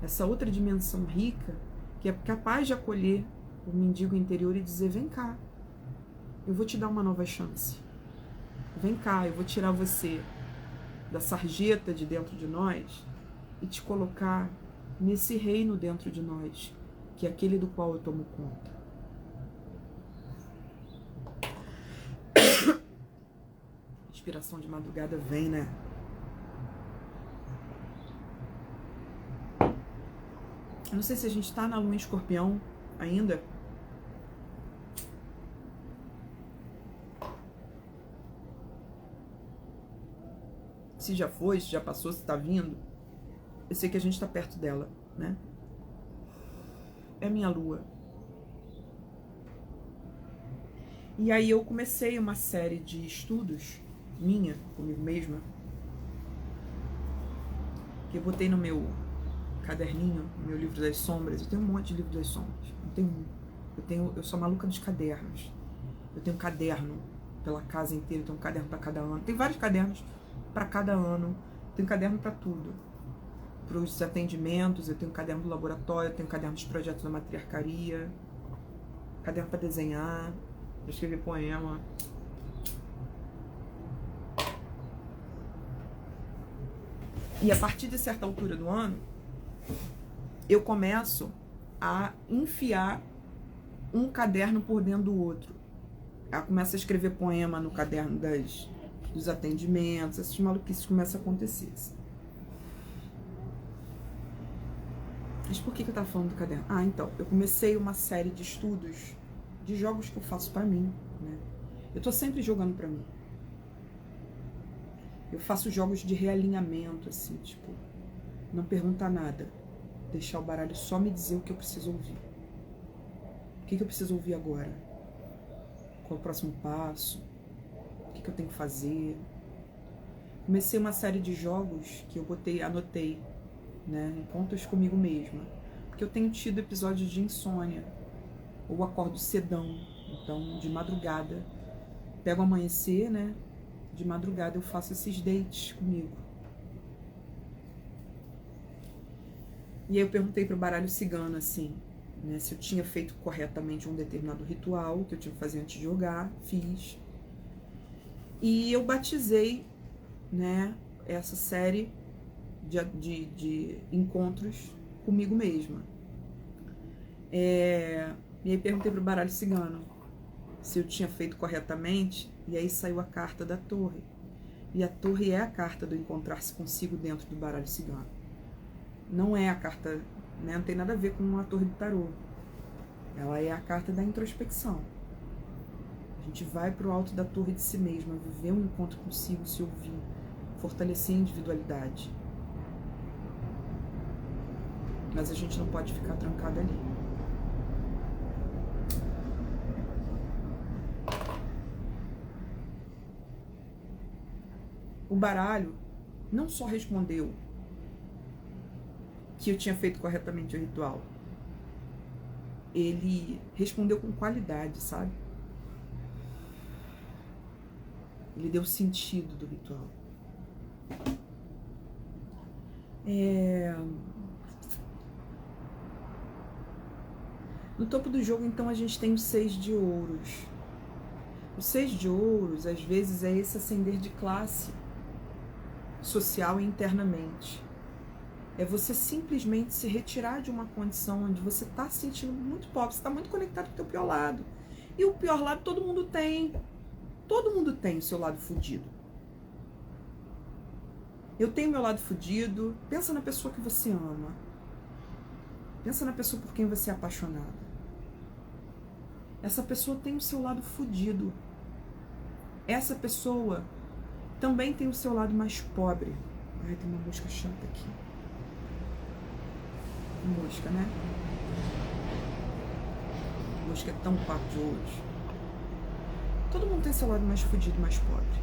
Essa outra dimensão rica que é capaz de acolher o mendigo interior e dizer, vem cá, eu vou te dar uma nova chance. Vem cá, eu vou tirar você da sarjeta de dentro de nós e te colocar nesse reino dentro de nós, que é aquele do qual eu tomo conta. Inspiração de madrugada vem, né? Eu não sei se a gente tá na lua em Escorpião ainda. Se já foi, se já passou, se tá vindo. Eu sei que a gente tá perto dela, né? É minha lua. E aí eu comecei uma série de estudos, minha, comigo mesma, que eu botei no meu caderninho, no meu livro das sombras. Eu tenho um monte de livro das sombras. Eu sou maluca dos cadernos. Eu tenho um caderno pela casa inteira, eu tenho um caderno para cada ano. Tem vários cadernos para cada ano. Tem um caderno para tudo. para os atendimentos, eu tenho um caderno do laboratório, eu tenho um caderno dos projetos da matriarcaria, caderno para desenhar, para escrever poema. E a partir de certa altura do ano, eu começo a enfiar um caderno por dentro do outro. Eu começo a escrever poema no caderno dos atendimentos, essas maluquices começam a acontecer. Mas por que eu tava falando do caderno? Ah, então, eu comecei uma série de estudos de jogos que eu faço pra mim, né? Eu tô sempre jogando pra mim. Eu faço jogos de realinhamento, assim, tipo, não perguntar nada. Deixar o baralho só me dizer o que eu preciso ouvir. O que eu preciso ouvir agora? Qual é o próximo passo? O que eu tenho que fazer? Comecei uma série de jogos que eu anotei, né, encontros comigo mesma. Porque eu tenho tido episódios de insônia. Ou acordo cedão. Então, de madrugada, pego o amanhecer, né? De madrugada eu faço esses dates comigo. E aí eu perguntei pro baralho cigano, assim, né, se eu tinha feito corretamente um determinado ritual que eu tinha que fazer antes de jogar, fiz. E eu batizei, né, essa série de encontros comigo mesma. E aí perguntei pro baralho cigano se eu tinha feito corretamente, e aí saiu a carta da torre. E a torre é a carta do encontrar-se consigo dentro do baralho cigano. Não é a carta, né, não tem nada a ver com a torre do tarô. Ela é a carta da introspecção. A gente vai pro alto da torre de si mesma, viver um encontro consigo, se ouvir, fortalecer a individualidade. Mas a gente não pode ficar trancada ali. O baralho não só respondeu que eu tinha feito corretamente o ritual, ele respondeu com qualidade, sabe? Ele deu sentido do ritual. No topo do jogo, então, a gente tem o 6 de ouros. O 6 de ouros, às vezes, é esse ascender de classe social e internamente. É você simplesmente se retirar de uma condição onde você está se sentindo muito pobre, você está muito conectado com o teu pior lado. E o pior lado todo mundo tem. Todo mundo tem o seu lado fudido. Eu tenho meu lado fudido. Pensa na pessoa que você ama. Pensa na pessoa por quem você é apaixonado. Essa pessoa tem o seu lado fudido. Essa pessoa também tem o seu lado mais pobre. Ai, tem uma mosca chata aqui. Mosca, né? Mosca é tão papo de hoje. Todo mundo tem seu lado mais fudido, mais pobre.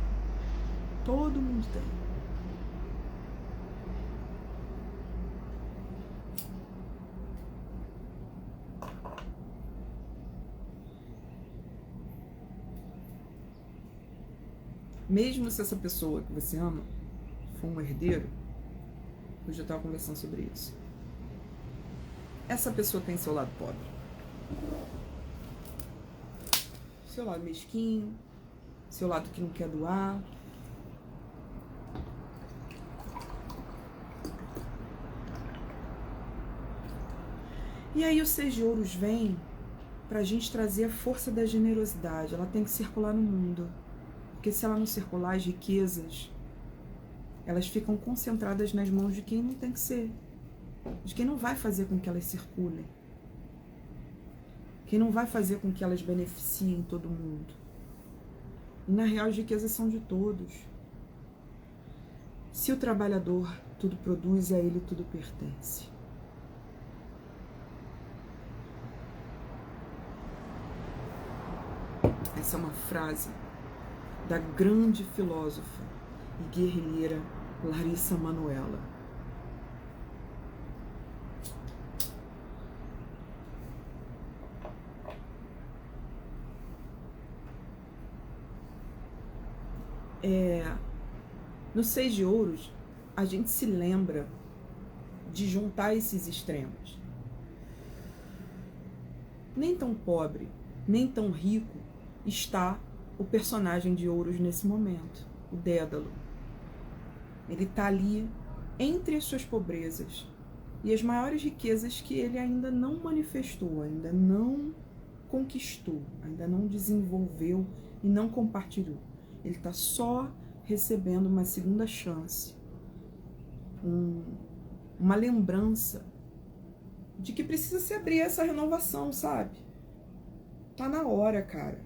Todo mundo tem. Mesmo se essa pessoa que você ama for um herdeiro, hoje eu estava conversando sobre isso. Essa pessoa tem seu lado pobre. Seu lado mesquinho, seu lado que não quer doar. E aí o 6 de ouros vem pra gente trazer a força da generosidade. Ela tem que circular no mundo. Porque se ela não circular, as riquezas, elas ficam concentradas nas mãos de quem não tem que ser. De quem não vai fazer com que elas circulem. Quem não vai fazer com que elas beneficiem todo mundo. E na real as riquezas são de todos. Se o trabalhador tudo produz, a ele tudo pertence. Essa é uma frase da grande filósofa e guerrilheira Larissa Manoela. No 6 de ouros, a gente se lembra de juntar esses extremos. Nem tão pobre, nem tão rico está o personagem de Ouros nesse momento, o Dédalo. Ele está ali entre as suas pobrezas e as maiores riquezas que ele ainda não manifestou, ainda não conquistou, ainda não desenvolveu e não compartilhou. Ele está só recebendo uma segunda chance, uma lembrança de que precisa se abrir essa renovação, sabe? Tá na hora, cara.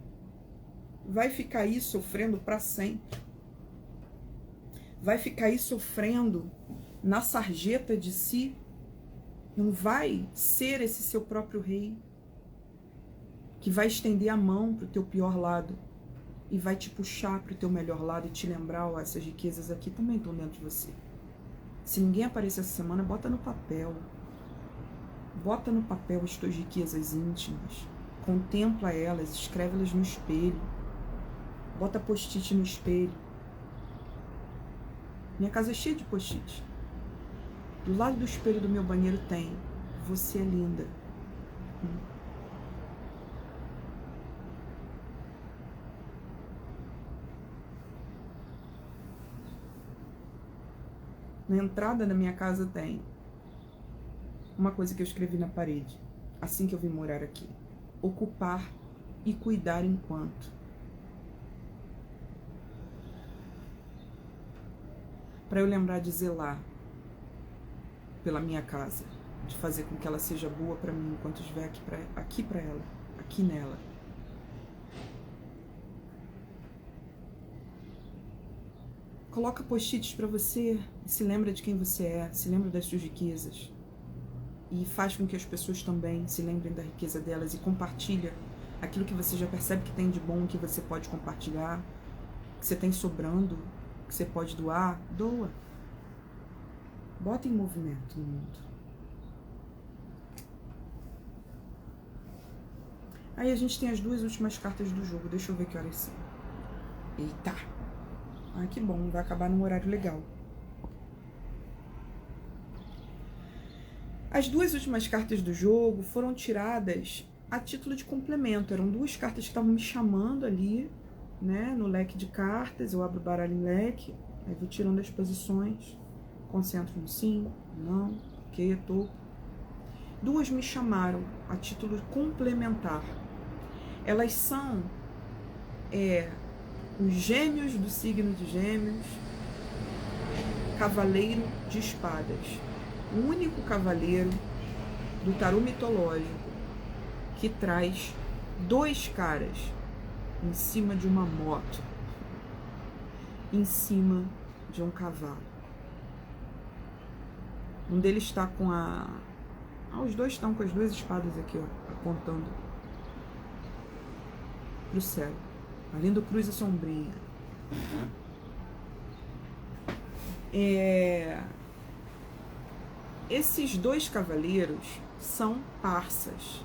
Vai ficar aí sofrendo para sempre. Vai ficar aí sofrendo na sarjeta de si. Não vai ser esse seu próprio rei que vai estender a mão pro teu pior lado e vai te puxar pro teu melhor lado e te lembrar, ó, essas riquezas aqui também estão dentro de você. Se ninguém aparecer essa semana, bota no papel. Bota no papel as tuas riquezas íntimas. Contempla elas, escreve elas no espelho. Bota post-it no espelho. Minha casa é cheia de post-it. Do lado do espelho do meu banheiro tem: você é linda. Na entrada da minha casa tem uma coisa que eu escrevi na parede, assim que eu vim morar aqui: ocupar e cuidar enquanto. Para eu lembrar de zelar pela minha casa, de fazer com que ela seja boa para mim enquanto eu estiver aqui para ela, aqui nela. Coloca post-its para você, se lembra de quem você é, se lembra das suas riquezas e faz com que as pessoas também se lembrem da riqueza delas e compartilha aquilo que você já percebe que tem de bom, que você pode compartilhar, que você tem sobrando, que você pode doar, doa. Bota em movimento no mundo. Aí a gente tem as duas últimas cartas do jogo. Deixa eu ver que horas são. Eita! Ai, que bom, vai acabar num horário legal. As duas últimas cartas do jogo foram tiradas a título de complemento. Eram duas cartas que estavam me chamando ali, né, no leque de cartas. Eu abro o baralho em leque, aí vou tirando as posições, concentro no sim, não, ok, tô. Duas me chamaram a título complementar. Elas são os gêmeos do signo de Gêmeos, cavaleiro de espadas. O único cavaleiro do tarô mitológico que traz dois caras em cima de uma moto, em cima de um cavalo. Um deles está com os dois estão com as duas espadas aqui, ó, apontando pro céu. A linda cruz sombria. Esses dois cavaleiros são parças.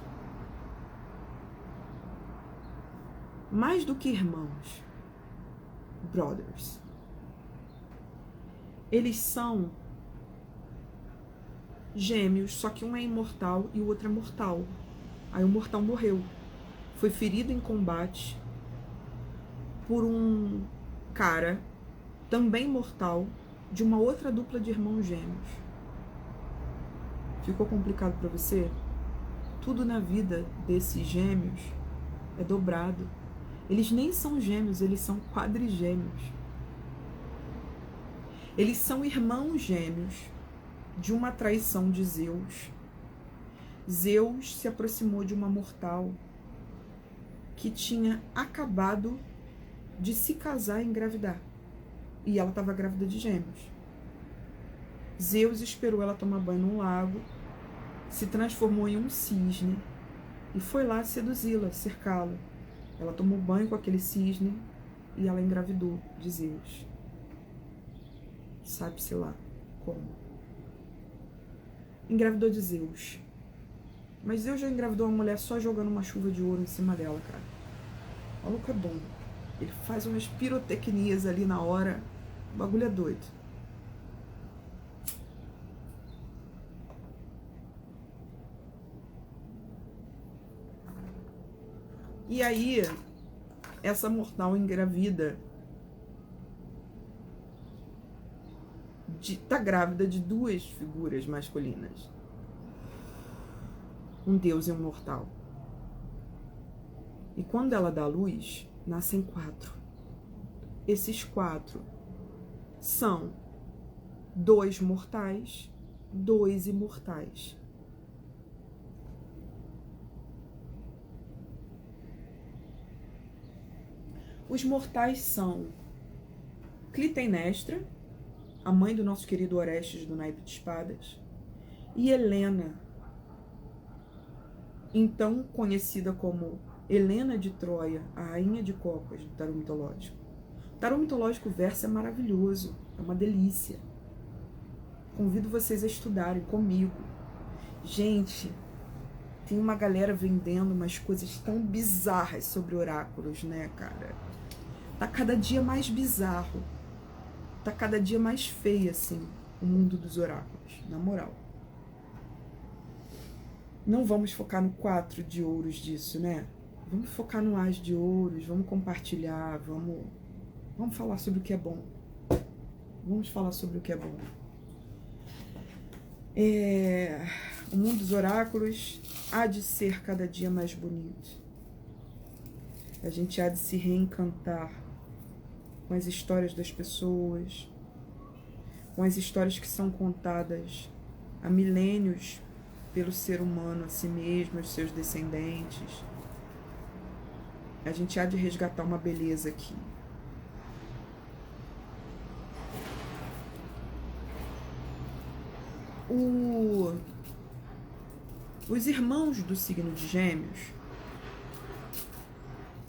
Mais do que irmãos. Brothers. Eles são gêmeos, só que um é imortal e o outro é mortal. Aí o mortal morreu. Foi ferido em combate por um cara, também mortal, de uma outra dupla de irmãos gêmeos. Ficou complicado para você? Tudo na vida desses gêmeos é dobrado. Eles nem são gêmeos, eles são quadrigêmeos. Eles são irmãos gêmeos de uma traição de Zeus. Zeus se aproximou de uma mortal que tinha acabado de se casar e engravidar. E ela estava grávida de gêmeos. Zeus esperou ela tomar banho num lago, se transformou em um cisne e foi lá seduzi-la, cercá-la. Ela tomou banho com aquele cisne e ela engravidou de Zeus. Sabe-se lá como. Engravidou de Zeus. Mas Zeus já engravidou uma mulher só jogando uma chuva de ouro em cima dela, cara. O maluco é bom. Ele faz umas pirotecnias ali na hora. O bagulho é doido. E aí, essa mortal engravida, tá grávida de duas figuras masculinas. Um deus e um mortal. E quando ela dá luz, nascem 4. Esses 4 são 2 mortais, 2 imortais. Os mortais são Clitemnestra, a mãe do nosso querido Orestes do naipe de espadas, e Helena, então conhecida como Helena de Troia, a rainha de copas do tarô mitológico. O tarô mitológico verso é maravilhoso, é uma delícia. Convido vocês a estudarem comigo. Gente, tem uma galera vendendo umas coisas tão bizarras sobre oráculos, né, cara? Tá cada dia mais bizarro. Tá cada dia mais feio, assim, o mundo dos oráculos, na moral. Não vamos focar no 4 de ouros disso, né? Vamos focar no as de ouros, vamos compartilhar, vamos falar sobre o que é bom. Vamos falar sobre o que é bom. O mundo dos oráculos há de ser cada dia mais bonito. A gente há de se reencantar com as histórias das pessoas, com as histórias que são contadas há milênios pelo ser humano a si mesmo, aos seus descendentes. A gente há de resgatar uma beleza aqui. Os irmãos do signo de Gêmeos,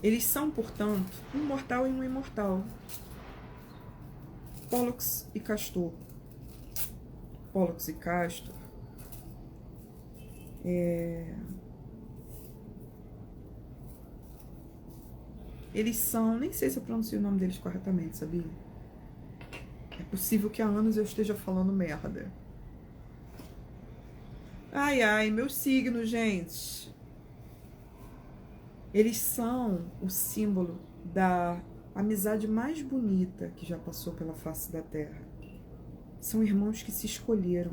eles são, portanto, um mortal e um imortal. Pólux e Castor. Pólux e Castor. Eles são, nem sei se eu pronuncio o nome deles corretamente, sabia? É possível que há anos eu esteja falando merda. Ai, ai, meu signo, gente. Eles são o símbolo da amizade mais bonita que já passou pela face da Terra. São irmãos que se escolheram.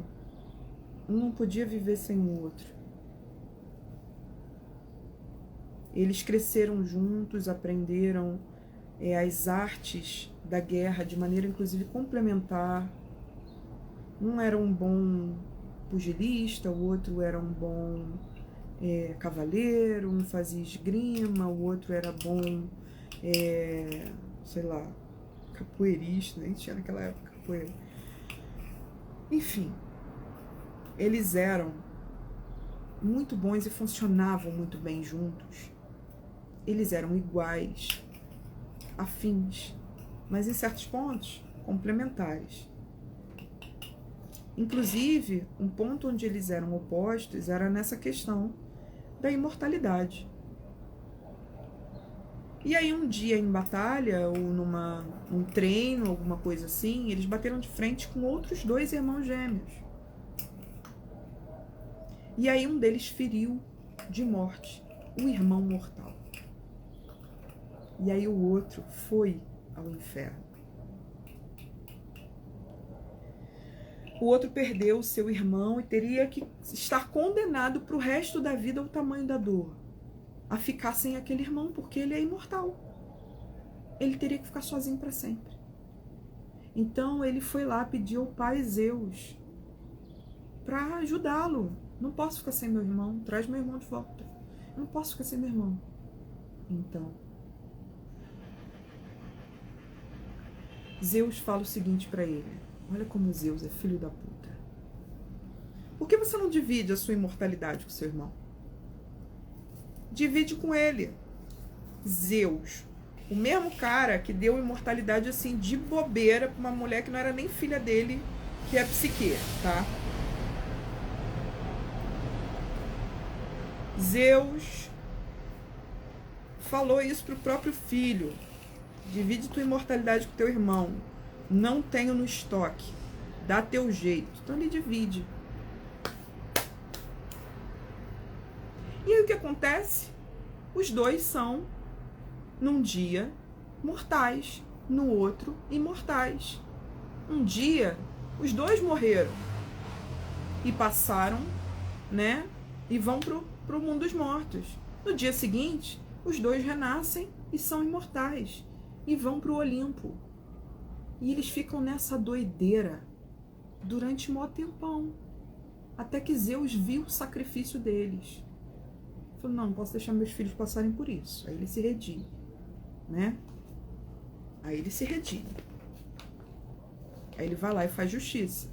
Um não podia viver sem o outro. Eles cresceram juntos, aprenderam as artes da guerra de maneira, inclusive, complementar. Um era um bom pugilista, o outro era um bom cavaleiro, um fazia esgrima, o outro era bom, sei lá, capoeirista, nem tinha naquela época capoeira. Enfim, eles eram muito bons e funcionavam muito bem juntos. Eles eram iguais, afins, mas em certos pontos complementares. Inclusive, um ponto onde eles eram opostos era nessa questão da imortalidade. E aí um dia em batalha, ou num treino, alguma coisa assim, eles bateram de frente com outros 2 irmãos gêmeos. E aí um deles feriu de morte o irmão mortal. E aí o outro foi ao inferno. O outro perdeu o seu irmão e teria que estar condenado para o resto da vida ao tamanho da dor, a ficar sem aquele irmão, porque ele é imortal. Ele teria que ficar sozinho para sempre. Então ele foi lá pedir ao pai Zeus para ajudá-lo. Não posso ficar sem meu irmão, traz meu irmão de volta. Eu não posso ficar sem meu irmão. Então, Zeus fala o seguinte para ele: olha como Zeus é filho da puta. Por que você não divide a sua imortalidade com seu irmão? Divide com ele. Zeus, o mesmo cara que deu imortalidade assim de bobeira pra uma mulher que não era nem filha dele, que é a Psique, tá? Zeus falou isso pro próprio filho: divide tua imortalidade com teu irmão. Não tenho no estoque. Dá teu jeito. Então ele divide. E aí o que acontece? os dois são, num dia, mortais, no outro, imortais. Um dia, os dois morreram e passaram, né, e vão pro mundo dos mortos. No dia seguinte, os dois renascem e são imortais e vão pro Olimpo. E eles ficam nessa doideira durante mó tempão, até que Zeus viu o sacrifício deles. Falou, não posso deixar meus filhos passarem por isso. Aí ele se redime, né? Aí ele se redime. Aí ele vai lá e faz justiça.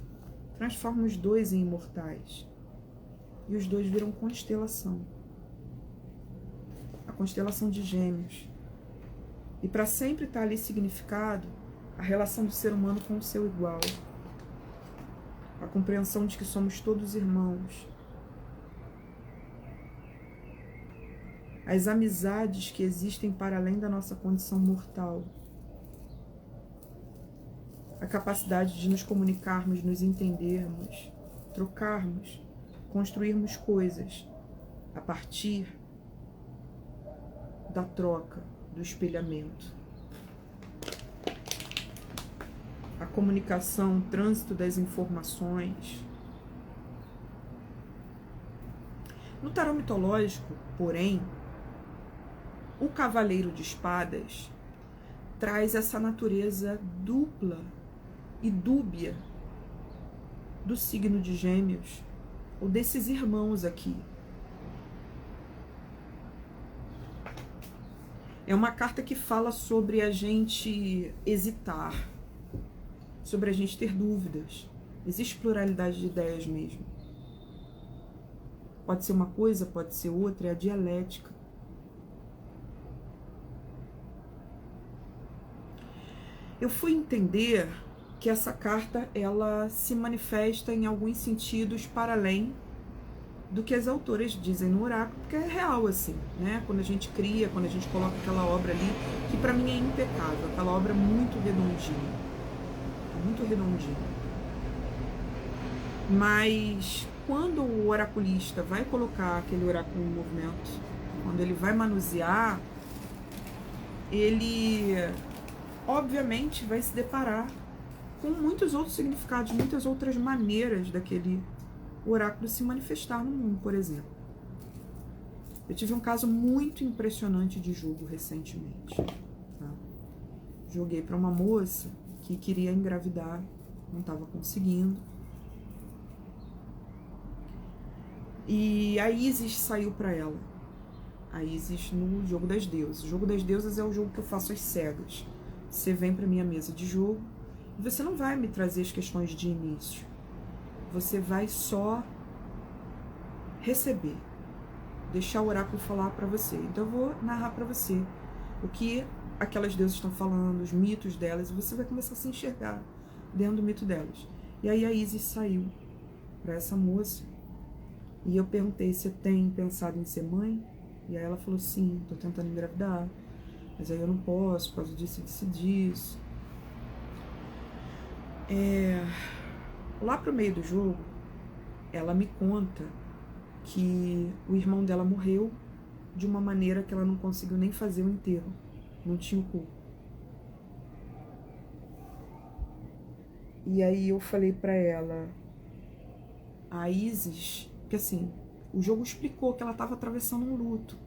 Transforma os dois em imortais. E os dois viram constelação. A constelação de Gêmeos. E para sempre estar ali significado a relação do ser humano com o seu igual. A compreensão de que somos todos irmãos. As amizades que existem para além da nossa condição mortal. A capacidade de nos comunicarmos, nos entendermos, trocarmos, construirmos coisas a partir da troca, do espelhamento. A comunicação, o trânsito das informações. No tarô mitológico, porém, o cavaleiro de espadas traz essa natureza dupla e dúbia do signo de Gêmeos, ou desses irmãos aqui. É uma carta que fala sobre a gente hesitar, sobre a gente ter dúvidas. Existe pluralidade de ideias mesmo. Pode ser uma coisa, pode ser outra, é a dialética. Eu fui entender que essa carta, ela se manifesta em alguns sentidos para além do que as autoras dizem no oráculo, porque é real, assim, né? Quando a gente cria, quando a gente coloca aquela obra ali, que para mim é impecável, aquela obra muito redondinha. Muito redondinha. Mas quando o oraculista vai colocar aquele oráculo em movimento, quando ele vai manusear, ele obviamente vai se deparar com muitos outros significados, muitas outras maneiras daquele oráculo se manifestar no mundo, por exemplo. Eu tive um caso muito impressionante de jogo recentemente. Tá? Joguei para uma moça que queria engravidar, não estava conseguindo. E a Isis saiu para ela. A Isis no Jogo das Deusas. O Jogo das Deusas é o jogo que eu faço às cegas. Você vem para minha mesa de jogo e você não vai me trazer as questões de início. Você vai só receber, deixar o oráculo falar para você. Então eu vou narrar para você o que aquelas deusas estão falando, os mitos delas, e você vai começar a se enxergar dentro do mito delas. E aí a Isis saiu para essa moça e eu perguntei: você tem pensado em ser mãe? E aí ela falou: sim, tô tentando engravidar, mas aí eu não posso por causa disso, disso. Lá pro meio do jogo, ela me conta que o irmão dela morreu de uma maneira que ela não conseguiu nem fazer o enterro, não tinha o corpo. E aí eu falei pra ela, a Isis, que assim, o jogo explicou que ela estava atravessando um luto.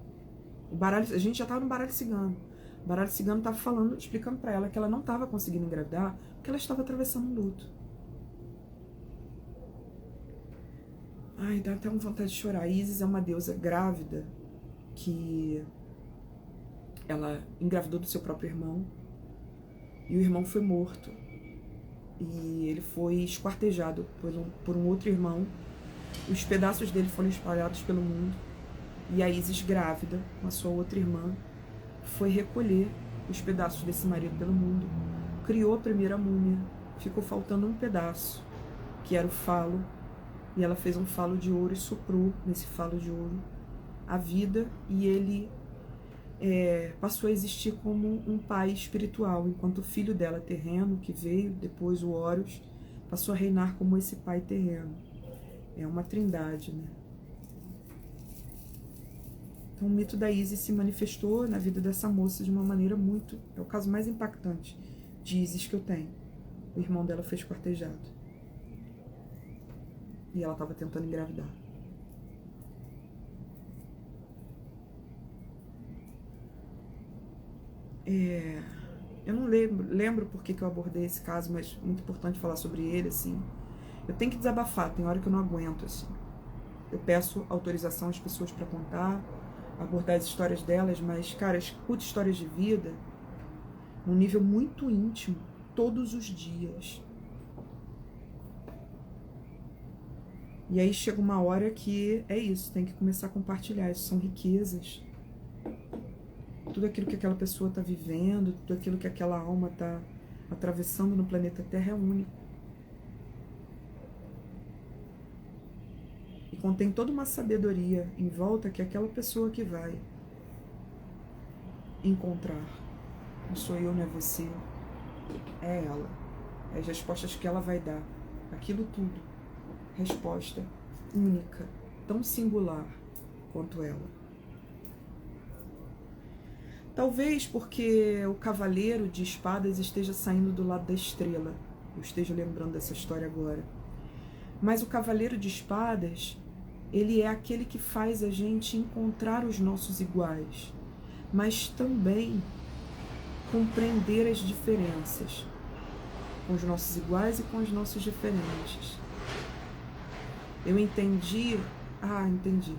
O baralho, a gente já estava no baralho cigano. O baralho cigano estava falando, explicando pra ela que ela não estava conseguindo engravidar porque ela estava atravessando um luto. Ai, dá até uma vontade de chorar. A Isis é uma deusa grávida que ela engravidou do seu próprio irmão e o irmão foi morto. E ele foi esquartejado por um outro irmão. Os pedaços dele foram espalhados pelo mundo. E a Isis, grávida, com a sua outra irmã, foi recolher os pedaços desse marido pelo mundo. Criou a primeira múmia. Ficou faltando um pedaço, que era o falo. E ela fez um falo de ouro e soprou nesse falo de ouro a vida. E ele passou a existir como um pai espiritual, enquanto o filho dela, terreno, que veio depois, o Horus, passou a reinar como esse pai terreno. É uma trindade, né? Então, o mito da Isis se manifestou na vida dessa moça de uma maneira muito... É o caso mais impactante de Isis que eu tenho. O irmão dela foi esquartejado. E ela estava tentando engravidar. Eu não lembro por que eu abordei esse caso, mas muito importante falar sobre ele, assim. Eu tenho que desabafar, tem hora que eu não aguento, assim. Eu peço autorização às pessoas para contar, abordar as histórias delas, mas, cara, escuto histórias de vida num nível muito íntimo, todos os dias. E aí chega uma hora que é isso, tem que começar a compartilhar. Isso são riquezas. Tudo aquilo que aquela pessoa está vivendo, tudo aquilo que aquela alma está atravessando no planeta Terra é único. E contém toda uma sabedoria em volta que aquela pessoa que vai encontrar. Não sou eu, não é você. É ela. É as respostas que ela vai dar. Aquilo tudo. Resposta única, tão singular quanto ela. Talvez porque o cavaleiro de espadas esteja saindo do lado da estrela. Eu esteja lembrando dessa história agora. Mas o cavaleiro de espadas, ele é aquele que faz a gente encontrar os nossos iguais, mas também compreender as diferenças com os nossos iguais e com os nossos diferentes. Eu entendi... entendi.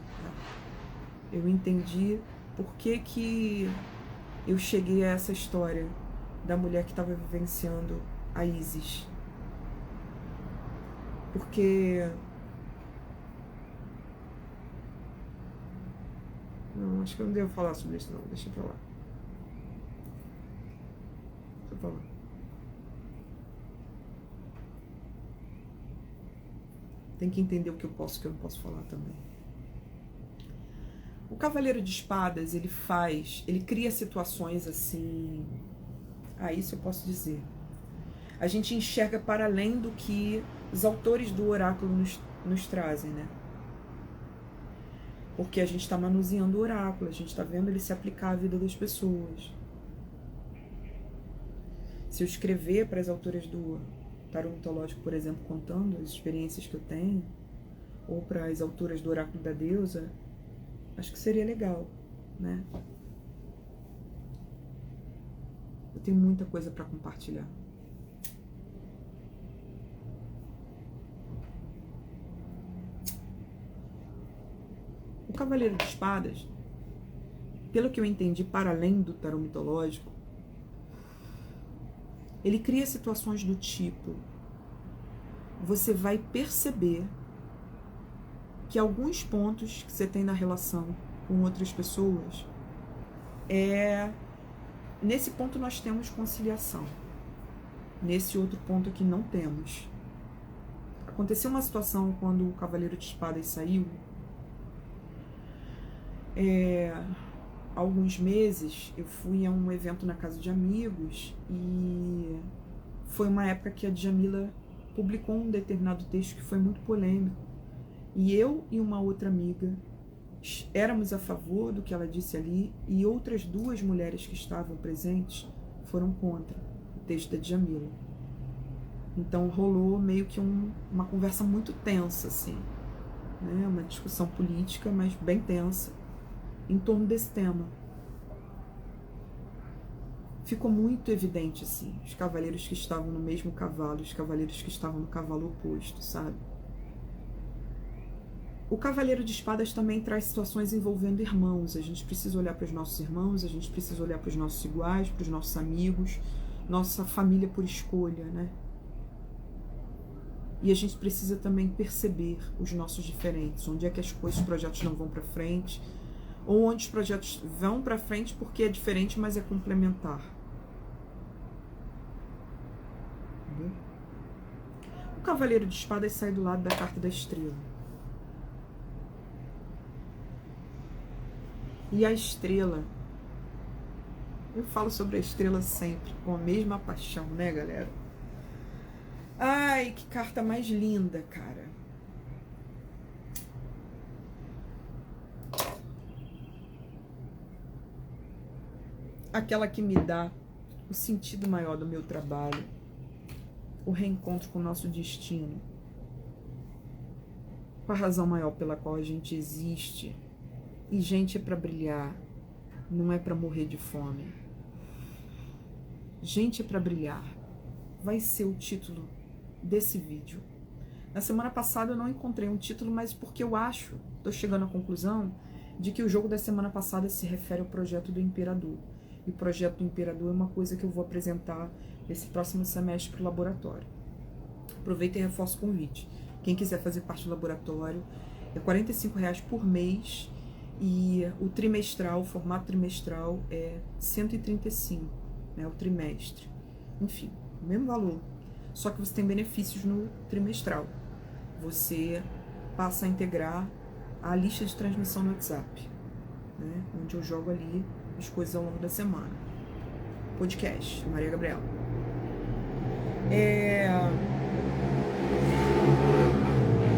Eu entendi por que eu cheguei a essa história da mulher que estava vivenciando a Isis. Porque... Não, acho que eu não devo falar sobre isso não, deixa pra lá. Deixa pra lá. Tem que entender o que eu posso e o que eu não posso falar também. O Cavaleiro de Espadas, ele cria situações assim... isso eu posso dizer. A gente enxerga para além do que os autores do oráculo nos trazem, né? Porque a gente está manuseando o oráculo, a gente está vendo ele se aplicar à vida das pessoas. Se eu escrever para as autoras do tarô mitológico, por exemplo, contando as experiências que eu tenho, ou para as autoras do oráculo da deusa, acho que seria legal, né? Eu tenho muita coisa para compartilhar. O Cavaleiro de Espadas, pelo que eu entendi, para além do tarô mitológico, ele cria situações do tipo: você vai perceber que alguns pontos que você tem na relação com outras pessoas, nesse ponto nós temos conciliação, nesse outro ponto aqui não temos. Aconteceu uma situação quando o Cavaleiro de Espadas saiu, há alguns meses eu fui a um evento na casa de amigos e foi uma época que a Djamila publicou um determinado texto que foi muito polêmico, e eu e uma outra amiga éramos a favor do que ela disse ali, e outras duas mulheres que estavam presentes foram contra o texto da Djamila. Então rolou meio que uma conversa muito tensa, assim, né? Uma discussão política, mas bem tensa, em torno desse tema. Ficou muito evidente, assim, os cavaleiros que estavam no mesmo cavalo, os cavaleiros que estavam no cavalo oposto, sabe? O Cavaleiro de Espadas também traz situações envolvendo irmãos. A gente precisa olhar para os nossos irmãos, a gente precisa olhar para os nossos iguais, para os nossos amigos, nossa família por escolha, né? E a gente precisa também perceber os nossos diferentes, onde é que os projetos não vão para frente, ou onde os projetos vão para frente porque é diferente, mas é complementar. O Cavaleiro de Espadas sai do lado da carta da estrela. E a estrela, eu falo sobre a estrela sempre, com a mesma paixão, né, galera? Ai, que carta mais linda, cara. aquela que me dá o sentido maior do meu trabalho, o reencontro com o nosso destino, com a razão maior pela qual a gente existe. E gente é para brilhar, não é para morrer de fome. Gente é para brilhar, vai ser o título desse vídeo. Na semana passada eu não encontrei um título, mas porque eu acho, estou chegando à conclusão, de que o jogo da semana passada se refere ao projeto do Imperador. E o projeto do Imperador é uma coisa que eu vou apresentar esse próximo semestre para o laboratório. Aproveita e reforça o convite. Quem quiser fazer parte do laboratório, é R$ 45,00 por mês, e o trimestral, o formato trimestral é 135, né, o trimestre. Enfim, o mesmo valor, só que você tem benefícios no trimestral. Você passa a integrar a lista de transmissão no WhatsApp, né, onde eu jogo ali as coisas ao longo da semana. Podcast, Maria Gabriela.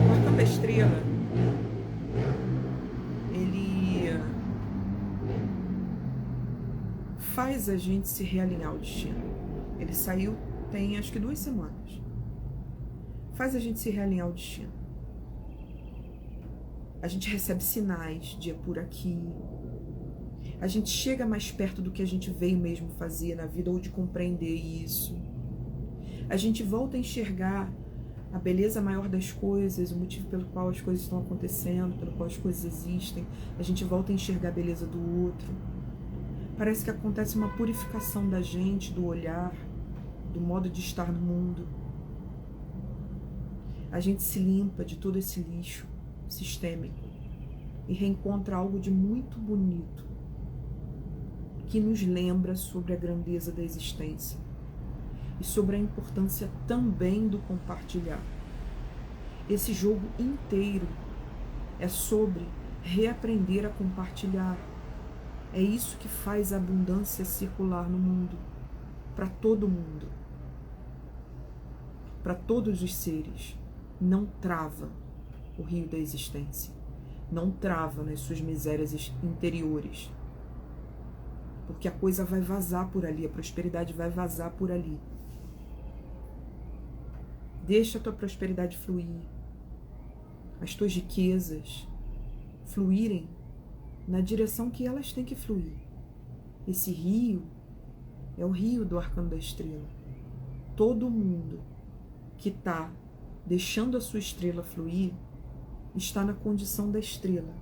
O Arcano da Estrela, ele faz a gente se realinhar ao destino. Ele saiu tem acho que 2 semanas. Faz a gente se realinhar ao destino. A gente recebe sinais de por aqui. A gente chega mais perto do que a gente veio mesmo fazer na vida, ou de compreender isso. A gente volta a enxergar a beleza maior das coisas, o motivo pelo qual as coisas estão acontecendo, pelo qual as coisas existem. A gente volta a enxergar a beleza do outro. Parece que acontece uma purificação da gente, do olhar, do modo de estar no mundo. A gente se limpa de todo esse lixo sistêmico e reencontra algo de muito bonito que nos lembra sobre a grandeza da existência e sobre a importância também do compartilhar. Esse jogo inteiro é sobre reaprender a compartilhar. É isso que faz a abundância circular no mundo, para todo mundo, para todos os seres. Não trava o rio da existência, não trava nas suas misérias interiores, porque a coisa vai vazar por ali, a prosperidade vai vazar por ali. Deixa a tua prosperidade fluir, as tuas riquezas fluírem na direção que elas têm que fluir. Esse rio é o rio do Arcano da Estrela. Todo mundo que está deixando a sua estrela fluir está na condição da estrela,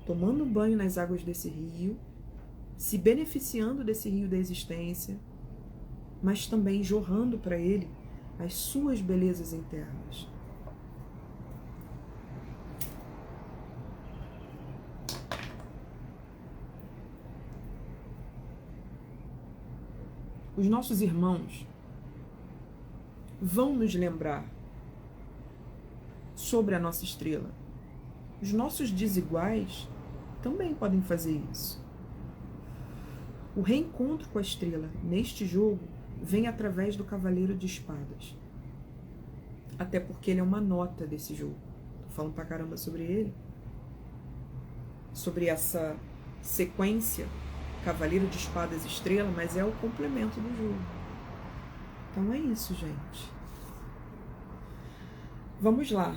tomando banho nas águas desse rio, se beneficiando desse rio da existência, mas também jorrando para ele as suas belezas internas. Os nossos irmãos vão nos lembrar sobre a nossa estrela. Os nossos desiguais também podem fazer isso. O reencontro com a estrela neste jogo vem através do Cavaleiro de Espadas. Até porque ele é uma nota desse jogo. Tô falando pra caramba sobre ele. Sobre essa sequência Cavaleiro de Espadas Estrela, mas é o complemento do jogo. Então é isso, gente. Vamos lá.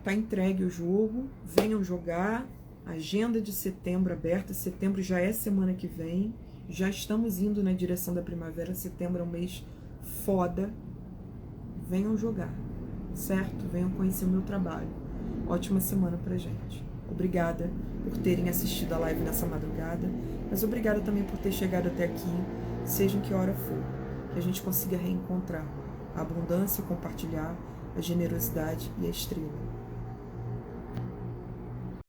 Tá entregue o jogo. Venham jogar. Agenda de setembro aberta. Setembro já é semana que vem. Já estamos indo na direção da primavera. Setembro é um mês foda. Venham jogar, certo? Venham conhecer o meu trabalho. Ótima semana pra gente. Obrigada por terem assistido a live nessa madrugada, mas obrigada também por ter chegado até aqui, seja em que hora for, que a gente consiga reencontrar a abundância, compartilhar a generosidade e a estrela.